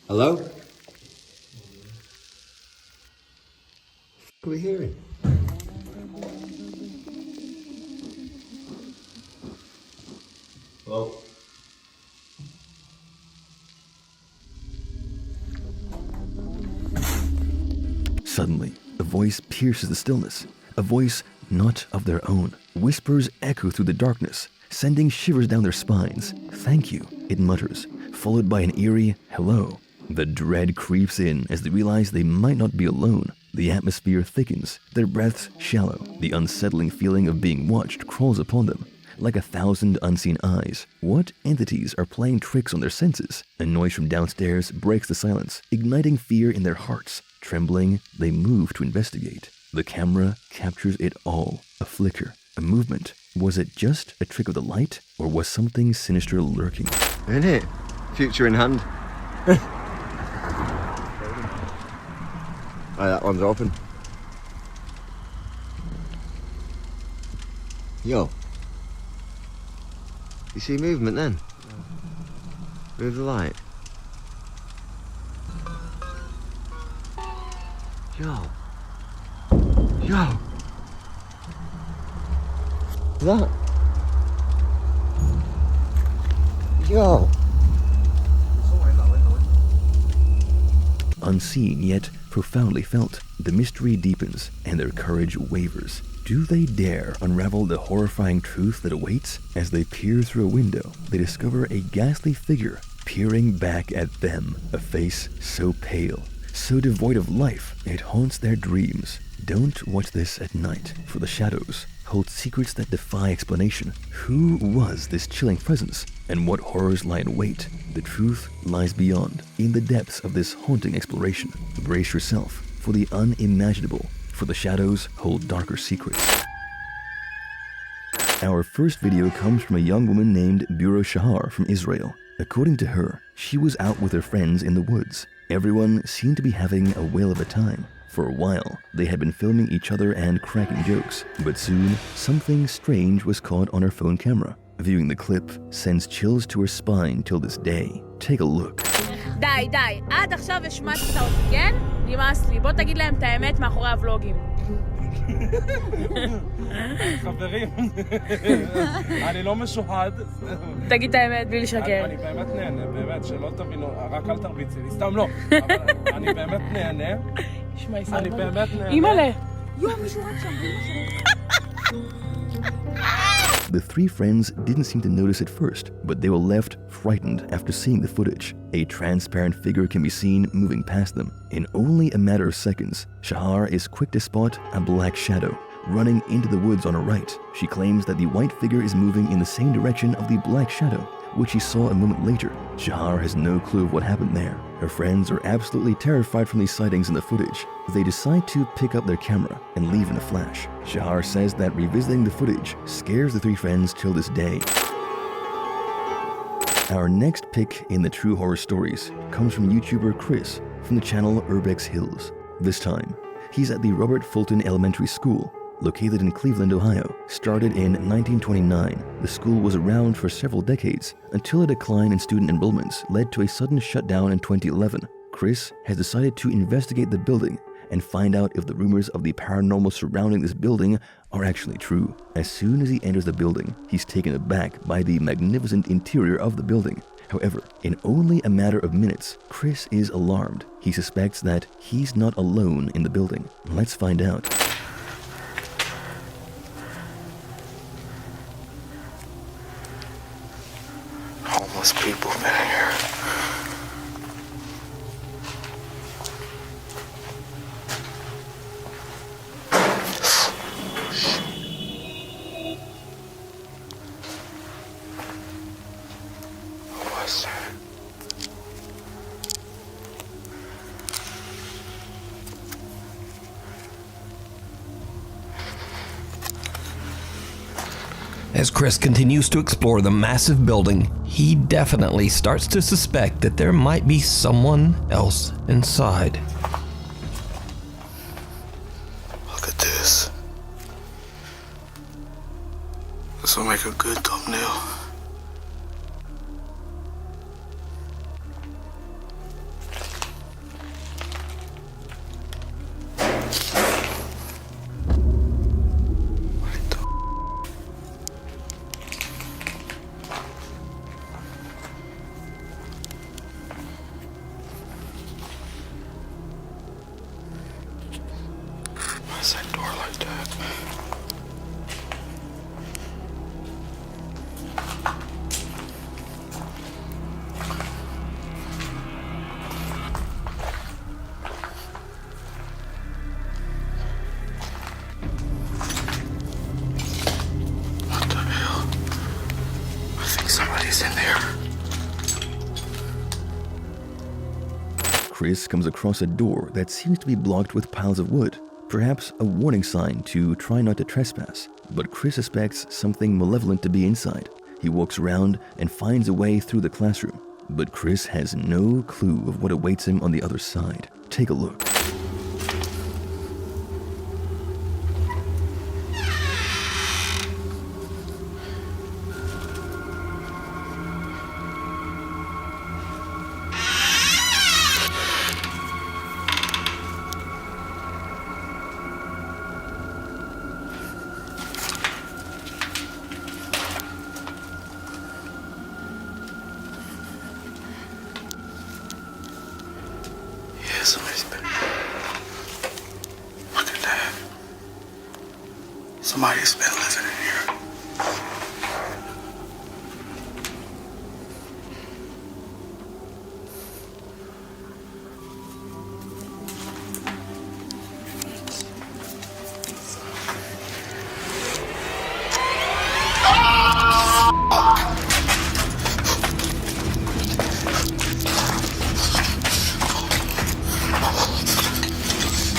K: Hello? we hearing? Hello?
A: Suddenly, a voice pierces the stillness. A voice not of their own. Whispers echo through the darkness, sending shivers down their spines. "Thank you," it mutters, followed by an eerie hello. The dread creeps in as they realize they might not be alone. The atmosphere thickens, their breaths shallow. The unsettling feeling of being watched crawls upon them, like 1,000 unseen eyes. What entities are playing tricks on their senses? A noise from downstairs breaks the silence, igniting fear in their hearts. Trembling, they move to investigate. The camera captures it all. A flicker, a movement. Was it just a trick of the light, or was something sinister lurking?
K: Ain't it? Future in hand. Aye, that one's open. Yo. You see movement then? Move the light. Yo. Yo. That. Yo.
A: Unseen yet profoundly felt, the mystery deepens and their courage wavers. Do they dare unravel the horrifying truth that awaits? As they peer through a window, they discover a ghastly figure peering back at them. A face so pale, so devoid of life, it haunts their dreams. Don't watch this at night, for the shadows hold secrets that defy explanation. Who was this chilling presence, and what horrors lie in wait? The truth lies beyond, in the depths of this haunting exploration. Brace yourself for the unimaginable, for the shadows hold darker secrets. Our first video comes from a young woman named Bureau Shahar from Israel. According to her, she was out with her friends in the woods. Everyone seemed to be having a whale of a time. For a while, they had been filming each other and cracking jokes, but soon, something strange was caught on her phone camera. Viewing the clip sends chills to her spine till this day. Take a look.
L: די, די, עד עכשיו השמצת אותי, כן? נמאס לי, בוא תגיד להם את האמת מאחורי הוולוגים.
H: חברים, אני לא משוחד.
L: תגיד את האמת בלי לשקר.
H: אני באמת נהנה, באמת, שלא תבינו, רק אל תרביצי לי, סתם לא. אבל אני באמת נהנה. אני באמת נהנה.
L: אימא'לה.
A: The three friends didn't seem to notice it first, but they were left frightened after seeing the footage. A transparent figure can be seen moving past them. In only a matter of seconds, Shahar is quick to spot a black shadow running into the woods on her right. She claims that the white figure is moving in the same direction of the black shadow, which she saw a moment later. Shahar has no clue of what happened there. Her friends are absolutely terrified from these sightings in the footage. They decide to pick up their camera and leave in a flash. Shahar says that revisiting the footage scares the three friends till this day. Our next pick in the true horror stories comes from YouTuber Chris from the channel Urbex Hills. This time, he's at the Robert Fulton Elementary School, located in Cleveland, Ohio. Started in 1929, the school was around for several decades until a decline in student enrollments led to a sudden shutdown in 2011. Chris has decided to investigate the building and find out if the rumors of the paranormal surrounding this building are actually true. As soon as he enters the building, he's taken aback by the magnificent interior of the building. However, in only a matter of minutes, Chris is alarmed. He suspects that he's not alone in the building. Let's find out.
M: Homeless people been here. What's that?
N: As Chris continues to explore the massive building, he definitely starts to suspect that there might be someone else inside.
M: Look at this. This will make a good thumbnail. like that. What the hell? I think somebody's in there.
A: Chris comes across a door that seems to be blocked with piles of wood, perhaps a warning sign to try not to trespass. But Chris suspects something malevolent to be inside. He walks around and finds a way through the classroom, but Chris has no clue of what awaits him on the other side. Take a look.
M: Yeah, somebody's been. Look at that. Somebody's been living in here.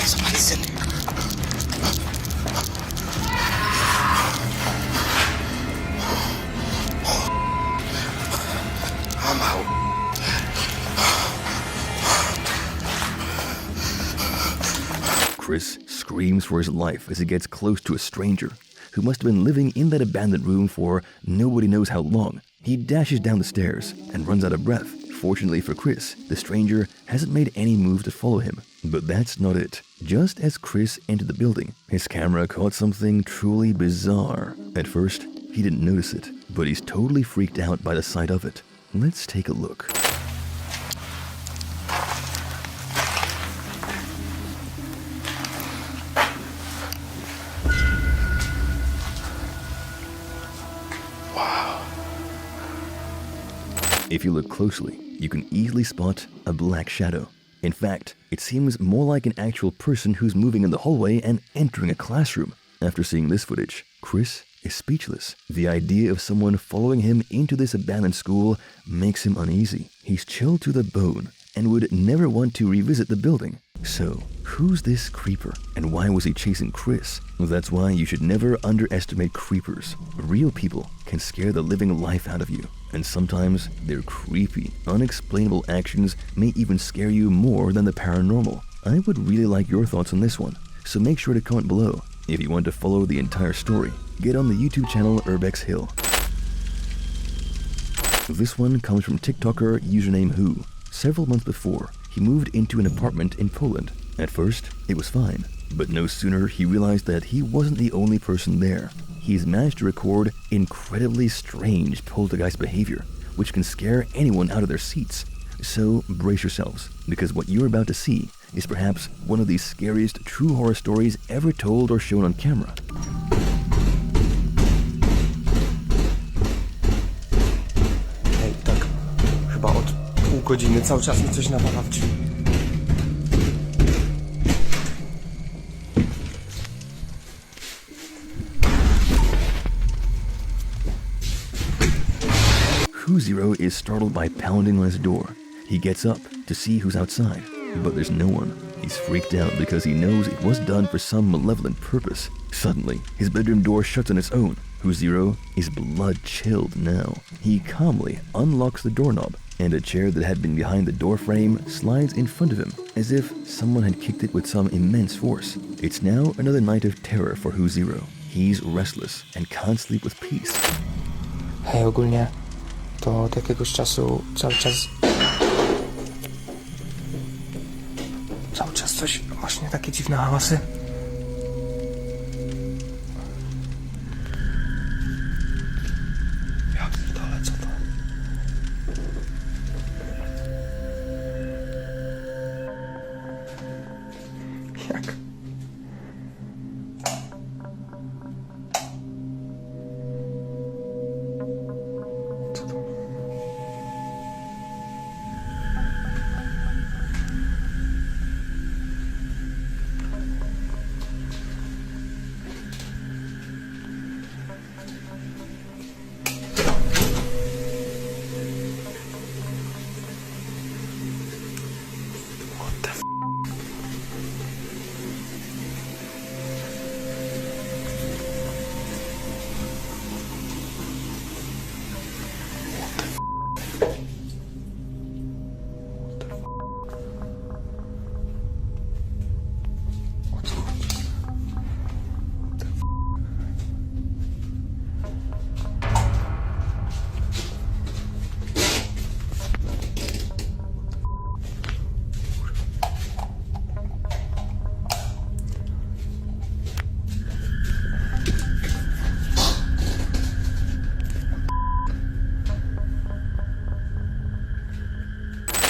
M: Somebody's in here. I'm out.
A: Chris screams for his life as he gets close to a stranger who must have been living in that abandoned room for nobody knows how long. He dashes down the stairs and runs out of breath. Fortunately for Chris, the stranger hasn't made any move to follow him. But that's not it. Just as Chris entered the building, his camera caught something truly bizarre. At first, he didn't notice it, but he's totally freaked out by the sight of it. Let's take a look. If you look closely, you can easily spot a black shadow. In fact, it seems more like an actual person who's moving in the hallway and entering a classroom. After seeing this footage, Chris is speechless. The idea of someone following him into this abandoned school makes him uneasy. He's chilled to the bone and would never want to revisit the building. So, who's this creeper and why was he chasing Chris? Well, that's why you should never underestimate creepers. Real people can scare the living life out of you, and sometimes their creepy, unexplainable actions may even scare you more than the paranormal. I would really like your thoughts on this one, so make sure to comment below. If you want to follow the entire story, get on the YouTube channel Urbex Hill. This one comes from TikToker username Who. Several months before, he moved into an apartment in Poland. At first, it was fine, but no sooner he realized that he wasn't the only person there. He's managed to record incredibly strange poltergeist behavior, which can scare anyone out of their seats. So brace yourselves, because what you're about to see is perhaps one of the scariest true horror stories ever told or shown on camera.
O: Hej, tak chyba od pół godziny cały czas mi coś nawala w drzwi.
A: Zero is startled by pounding on his door. He gets up to see who's outside, but there's no one. He's freaked out because he knows it was done for some malevolent purpose. Suddenly, his bedroom door shuts on its own. Zero is blood-chilled now. He calmly unlocks the doorknob, and a chair that had been behind the door frame slides in front of him, as if someone had kicked it with some immense force. It's now another night of terror for Zero. He's restless and can't sleep with peace.
O: Hej, ogólnie to od jakiegoś czasu cały czas coś, właśnie takie dziwne hałasy. Ja pierdolę, co to? Jak?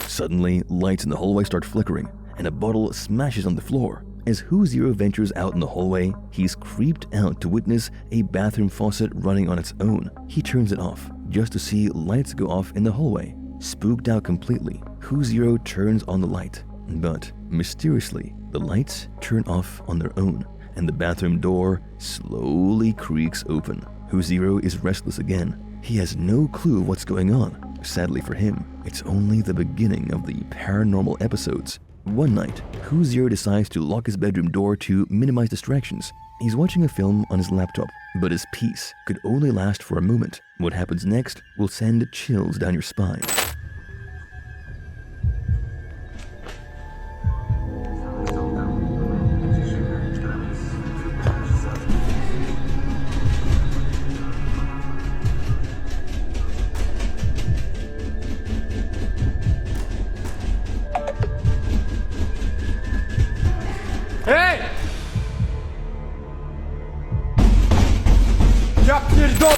A: Suddenly, lights in the hallway start flickering, and a bottle smashes on the floor. As Who Zero ventures out in the hallway, he's creeped out to witness a bathroom faucet running on its own. He turns it off, just to see lights go off in the hallway. Spooked out completely, Who Zero turns on the light, but mysteriously, the lights turn off on their own, and the bathroom door slowly creaks open. Who Zero is restless again. He has no clue what's going on. Sadly for him, it's only the beginning of the paranormal episodes. One night, Who Zero decides to lock his bedroom door to minimize distractions. He's watching a film on his laptop, but his peace could only last for a moment. What happens next will send chills down your spine.
H: Hey!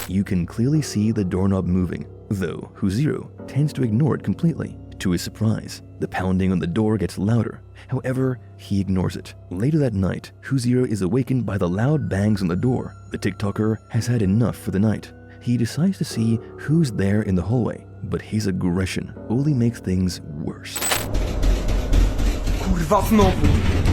A: You can clearly see the doorknob moving, though Who Zero tends to ignore it completely. To his surprise, the pounding on the door gets louder. However, he ignores it. Later that night, Who Zero is awakened by the loud bangs on the door. The TikToker has had enough for the night. He decides to see who's there in the hallway, but his aggression only makes things worse.
O: Kurwa znowu!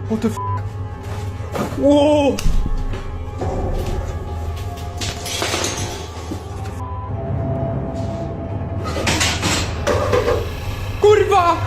O: What the f? Whoa! Kurwa!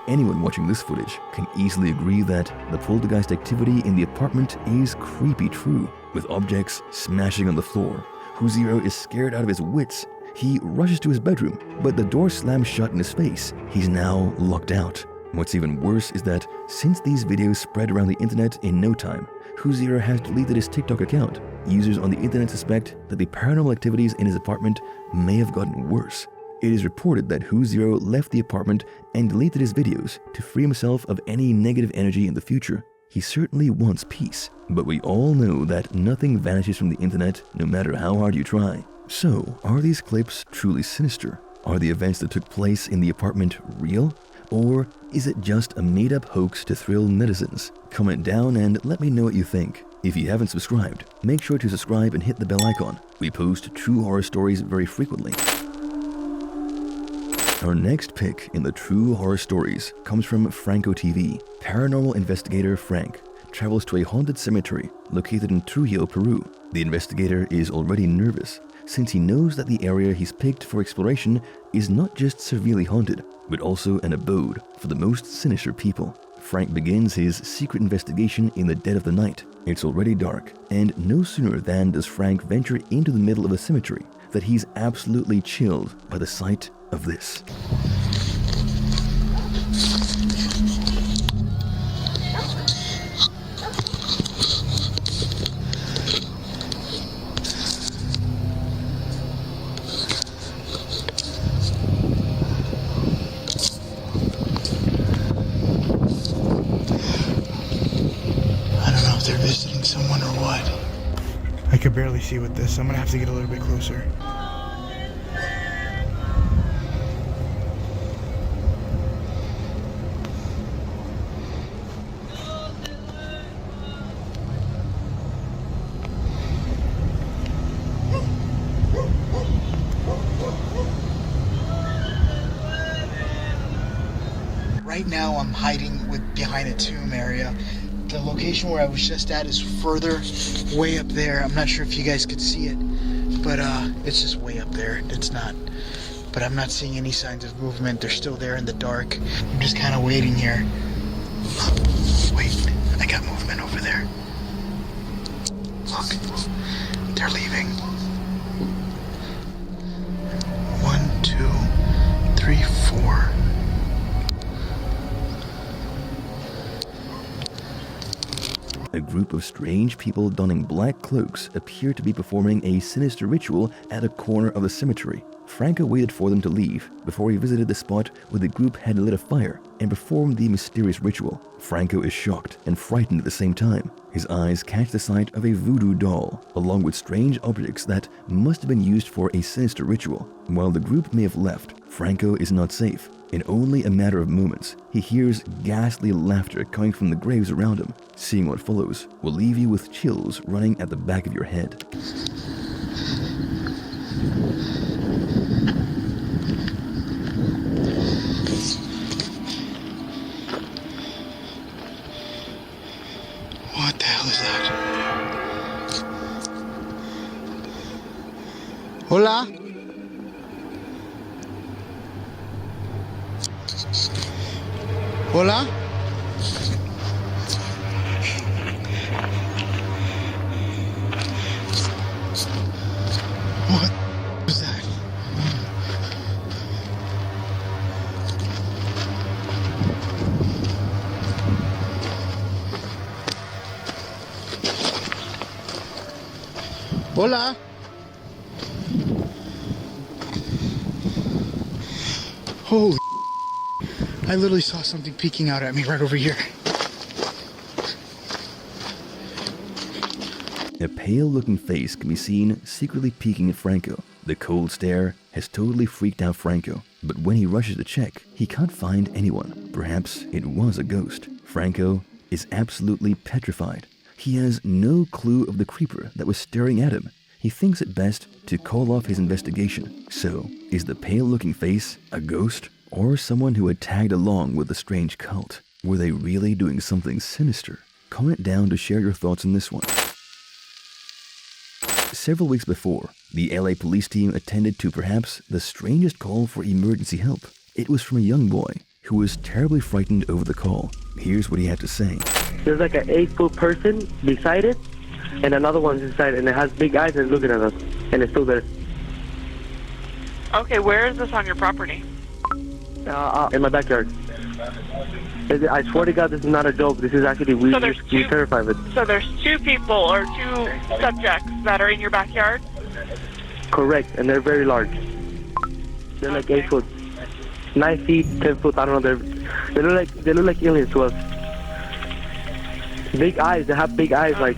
A: Anyone watching this footage can easily agree that the poltergeist activity in the apartment is creepy true, with objects smashing on the floor. Who Zero is scared out of his wits. He rushes to his bedroom, but the door slams shut in his face. He's now locked out. What's even worse is that since these videos spread around the internet in no time, Who Zero has deleted his TikTok account. Users on the internet suspect that the paranormal activities in his apartment may have gotten worse. It is reported that Who Zero left the apartment and deleted his videos to free himself of any negative energy in the future. He certainly wants peace, but we all know that nothing vanishes from the internet no matter how hard you try. So, are these clips truly sinister? Are the events that took place in the apartment real? Or is it just a made-up hoax to thrill netizens? Comment down and let me know what you think. If you haven't subscribed, make sure to subscribe and hit the bell icon. We post true horror stories very frequently. Our next pick in the true horror stories comes from Franco TV. Paranormal investigator Frank travels to a haunted cemetery located in Trujillo, Peru. The investigator is already nervous since he knows that the area he's picked for exploration is not just severely haunted, but also an abode for the most sinister people. Frank begins his secret investigation in the dead of the night. It's already dark, and no sooner than does Frank venture into the middle of the cemetery that he's absolutely chilled by the sight of this.
P: I can barely see with this, so I'm gonna have to get a little bit closer. Right now I'm hiding behind a tomb area. The location where I was just at is further, way up there. I'm not sure if you guys could see it, but it's just way up there. It's not but I'm not seeing any signs of movement. They're still there in the dark. I'm just kind of waiting here. Wait, I got movement over there. Look, they're leaving. 1, 2, 3, 4.
A: A group of strange people donning black cloaks appear to be performing a sinister ritual at a corner of the cemetery. Franco waited for them to leave before he visited the spot where the group had lit a fire and performed the mysterious ritual. Franco is shocked and frightened at the same time. His eyes catch the sight of a voodoo doll, along with strange objects that must have been used for a sinister ritual. While the group may have left, Franco is not safe. In only a matter of moments, he hears ghastly laughter coming from the graves around him. Seeing what follows will leave you with chills running at the back of your head.
P: What the hell is that? Hola? Hola? What was that? Hola? Holy, I literally saw something peeking out at me right over here.
A: A pale-looking face can be seen secretly peeking at Franco. The cold stare has totally freaked out Franco, but when he rushes to check, he can't find anyone. Perhaps it was a ghost. Franco is absolutely petrified. He has no clue of the creeper that was staring at him. He thinks it best to call off his investigation. So, is the pale-looking face a ghost or someone who had tagged along with the strange cult? Were they really doing something sinister? Comment down to share your thoughts on this one. Several weeks before, the LA police team attended to perhaps the strangest call for emergency help. It was from a young boy who was terribly frightened over the call. Here's what he had to say.
Q: There's like an 8-foot person beside it, and another one's inside, and it has big eyes and looking at us, and it's still there.
R: Okay, where is this on your property?
Q: In my backyard. I swear to God, this is not a joke. This is actually, we're terrified of it.
R: So there's 2 people or 2 subjects that are in your backyard?
Q: Correct, and they're very large. They're like 8 foot, 9 feet, 10 foot. I don't know. They look like aliens to us. Big eyes. They have big eyes, like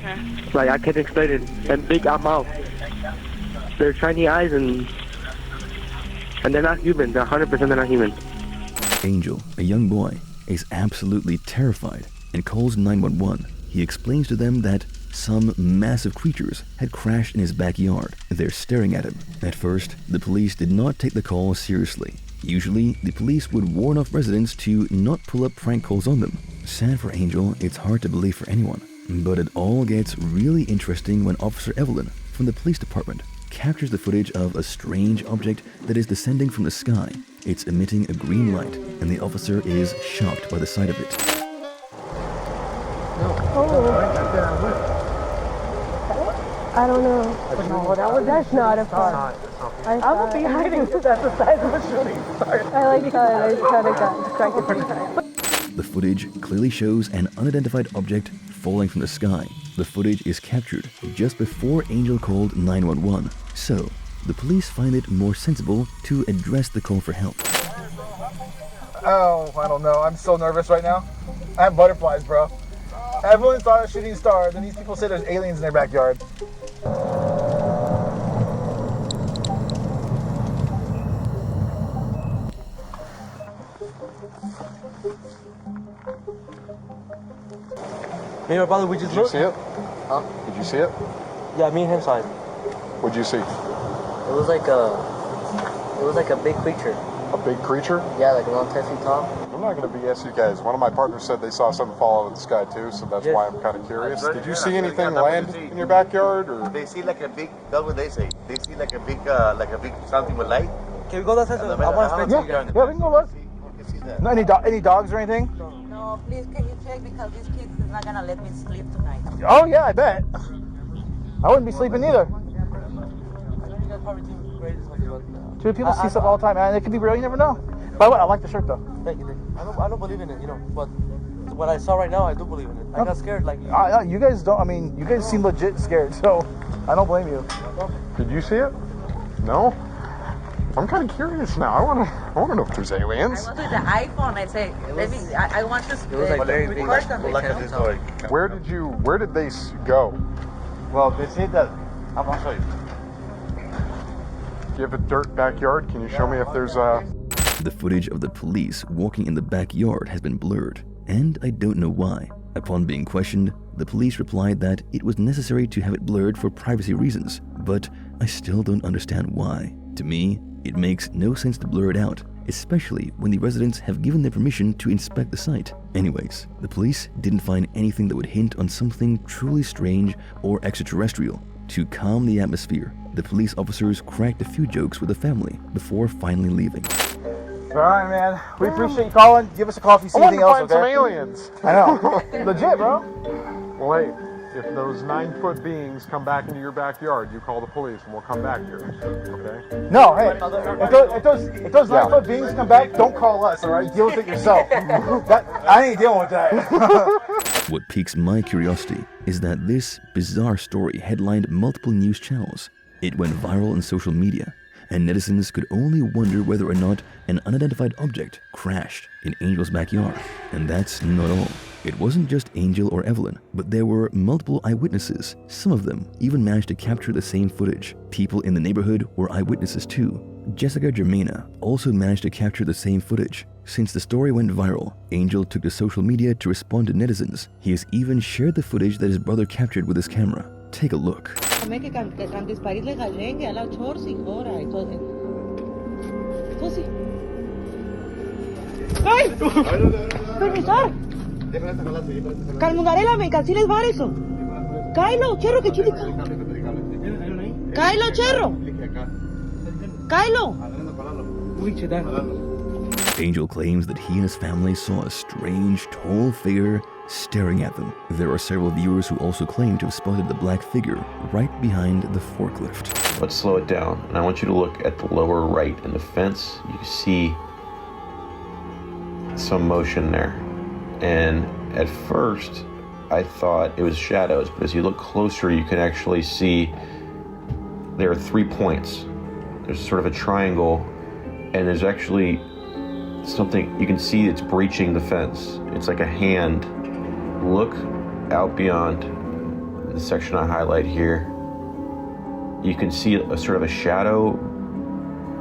Q: I can't explain it. And big mouth. They're shiny eyes, and they're not human. They're 100% they're not human.
A: Angel, a young boy, is absolutely terrified and calls 911. He explains to them that some massive creatures had crashed in his backyard. They're staring at him. At first, the police did not take the call seriously. Usually, the police would warn off residents to not pull up prank calls on them. Sad for Angel, it's hard to believe for anyone. But it all gets really interesting when Officer Evelyn from the police department captures the footage of a strange object that is descending from the sky. It's emitting a green light, and the officer is shocked by the sight of it.
J: I don't know. That's not a car. I would be hiding because that's the size of a shooting star. I like how I kind of got distracted.
A: The footage clearly shows an unidentified object falling from the sky. The footage is captured just before Angel called 911. So, the police find it more sensible to address the call for help.
S: Oh, I don't know. I'm so nervous right now. I have butterflies, bro. Everyone thought a shooting star, then these people say there's aliens in their backyard.
Q: Me and my brother, we just
T: looked. Did you see it?
Q: Huh?
T: Did you see it?
Q: Yeah, me and him saw it.
T: What'd you see?
Q: It was like a big creature.
T: A big creature?
Q: Yeah, like around 10 feet tall.
T: I'm not going to BS you guys. One of my partners said they saw something fall out of the sky too, so that's why I'm kind of curious. Did you see anything land in your backyard, or?
U: They see like a big. That's what they say. They see like a big something with light,
O: Can we go outside? I want to spend
S: Yeah,
O: you guys.
S: yeah, we can go look. No, any dogs or anything?
U: No, please, can you check because these kids is not gonna let me sleep tonight.
S: Oh yeah, I bet. I wouldn't be sleeping either. Two people see stuff all the time, man. It could be real. You never know. By the way, I like the shirt though.
O: Thank you. I don't believe in it, but what I saw right now, I do believe in it. I got scared like you.
S: You guys don't. I mean, you guys seem legit scared, so I don't blame you.
T: Did you see it? No? I'm kind of curious now. I want to know if there's aliens.
U: I was with the iPhone. I say, I want to record something.
T: Where did they go?
S: Well, they say that. I'm gonna show you.
T: Do you have a dirt backyard? Can you show me if there's a...
A: The footage of the police walking in the backyard has been blurred, and I don't know why. Upon being questioned, the police replied that it was necessary to have it blurred for privacy reasons, but I still don't understand why. To me, it makes no sense to blur it out, especially when the residents have given their permission to inspect the site. Anyways, the police didn't find anything that would hint on something truly strange or extraterrestrial. To calm the atmosphere, the police officers cracked a few jokes with the family before finally leaving.
S: All right, man. We appreciate you calling. Give us a call if you see anything else, okay?
T: Some aliens.
S: I know. Legit, bro.
T: Well, hey, if those 9-foot beings come back into your backyard, you call the police and we'll come back here. Okay?
S: No, hey. If those 9-foot beings come back, don't call us, all right? Deal with it yourself. I ain't dealing with that.
A: What piques my curiosity is that this bizarre story headlined multiple news channels. It went viral on social media, and netizens could only wonder whether or not an unidentified object crashed in Angel's backyard. And that's not all. It wasn't just Angel or Evelyn, but there were multiple eyewitnesses. Some of them even managed to capture the same footage. People in the neighborhood were eyewitnesses too. Jessica Germaina also managed to capture the same footage. Since the story went viral, Angel took to social media to respond to netizens. He has even shared the footage that his brother captured with his camera. Take a look.
U: Calmungarela, me canceles var eso. Kylo, cherro que chudi. Kylo, cherro. Kylo.
A: Angel claims that he and his family saw a strange, tall figure staring at them. There are several viewers who also claim to have spotted the black figure right behind the forklift.
V: Let's slow it down, and I want you to look at the lower right in the fence. You see some motion there. And at first, I thought it was shadows, but as you look closer, you can actually see there are 3 points. There's sort of a triangle, and there's actually something, you can see it's breaching the fence. It's like a hand. Look out beyond the section I highlight here. You can see a sort of a shadow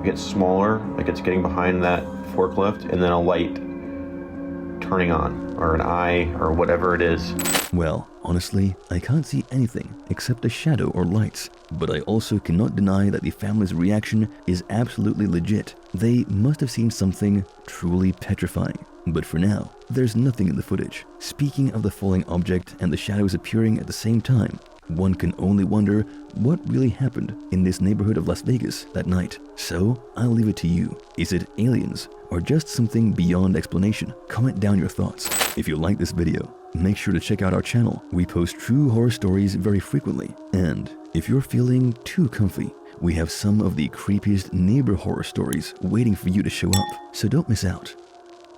V: get smaller, like it's getting behind that forklift, and then a light turning on, or an eye, or whatever it is.
A: Well, honestly, I can't see anything except a shadow or lights, but I also cannot deny that the family's reaction is absolutely legit. They must have seen something truly petrifying. But for now, there's nothing in the footage. Speaking of the falling object and the shadows appearing at the same time, one can only wonder what really happened in this neighborhood of Las Vegas that night. So, I'll leave it to you. Is it aliens or just something beyond explanation? Comment down your thoughts. If you like this video, make sure to check out our channel. We post true horror stories very frequently. And if you're feeling too comfy, we have some of the creepiest neighbor horror stories waiting for you to show up. So don't miss out.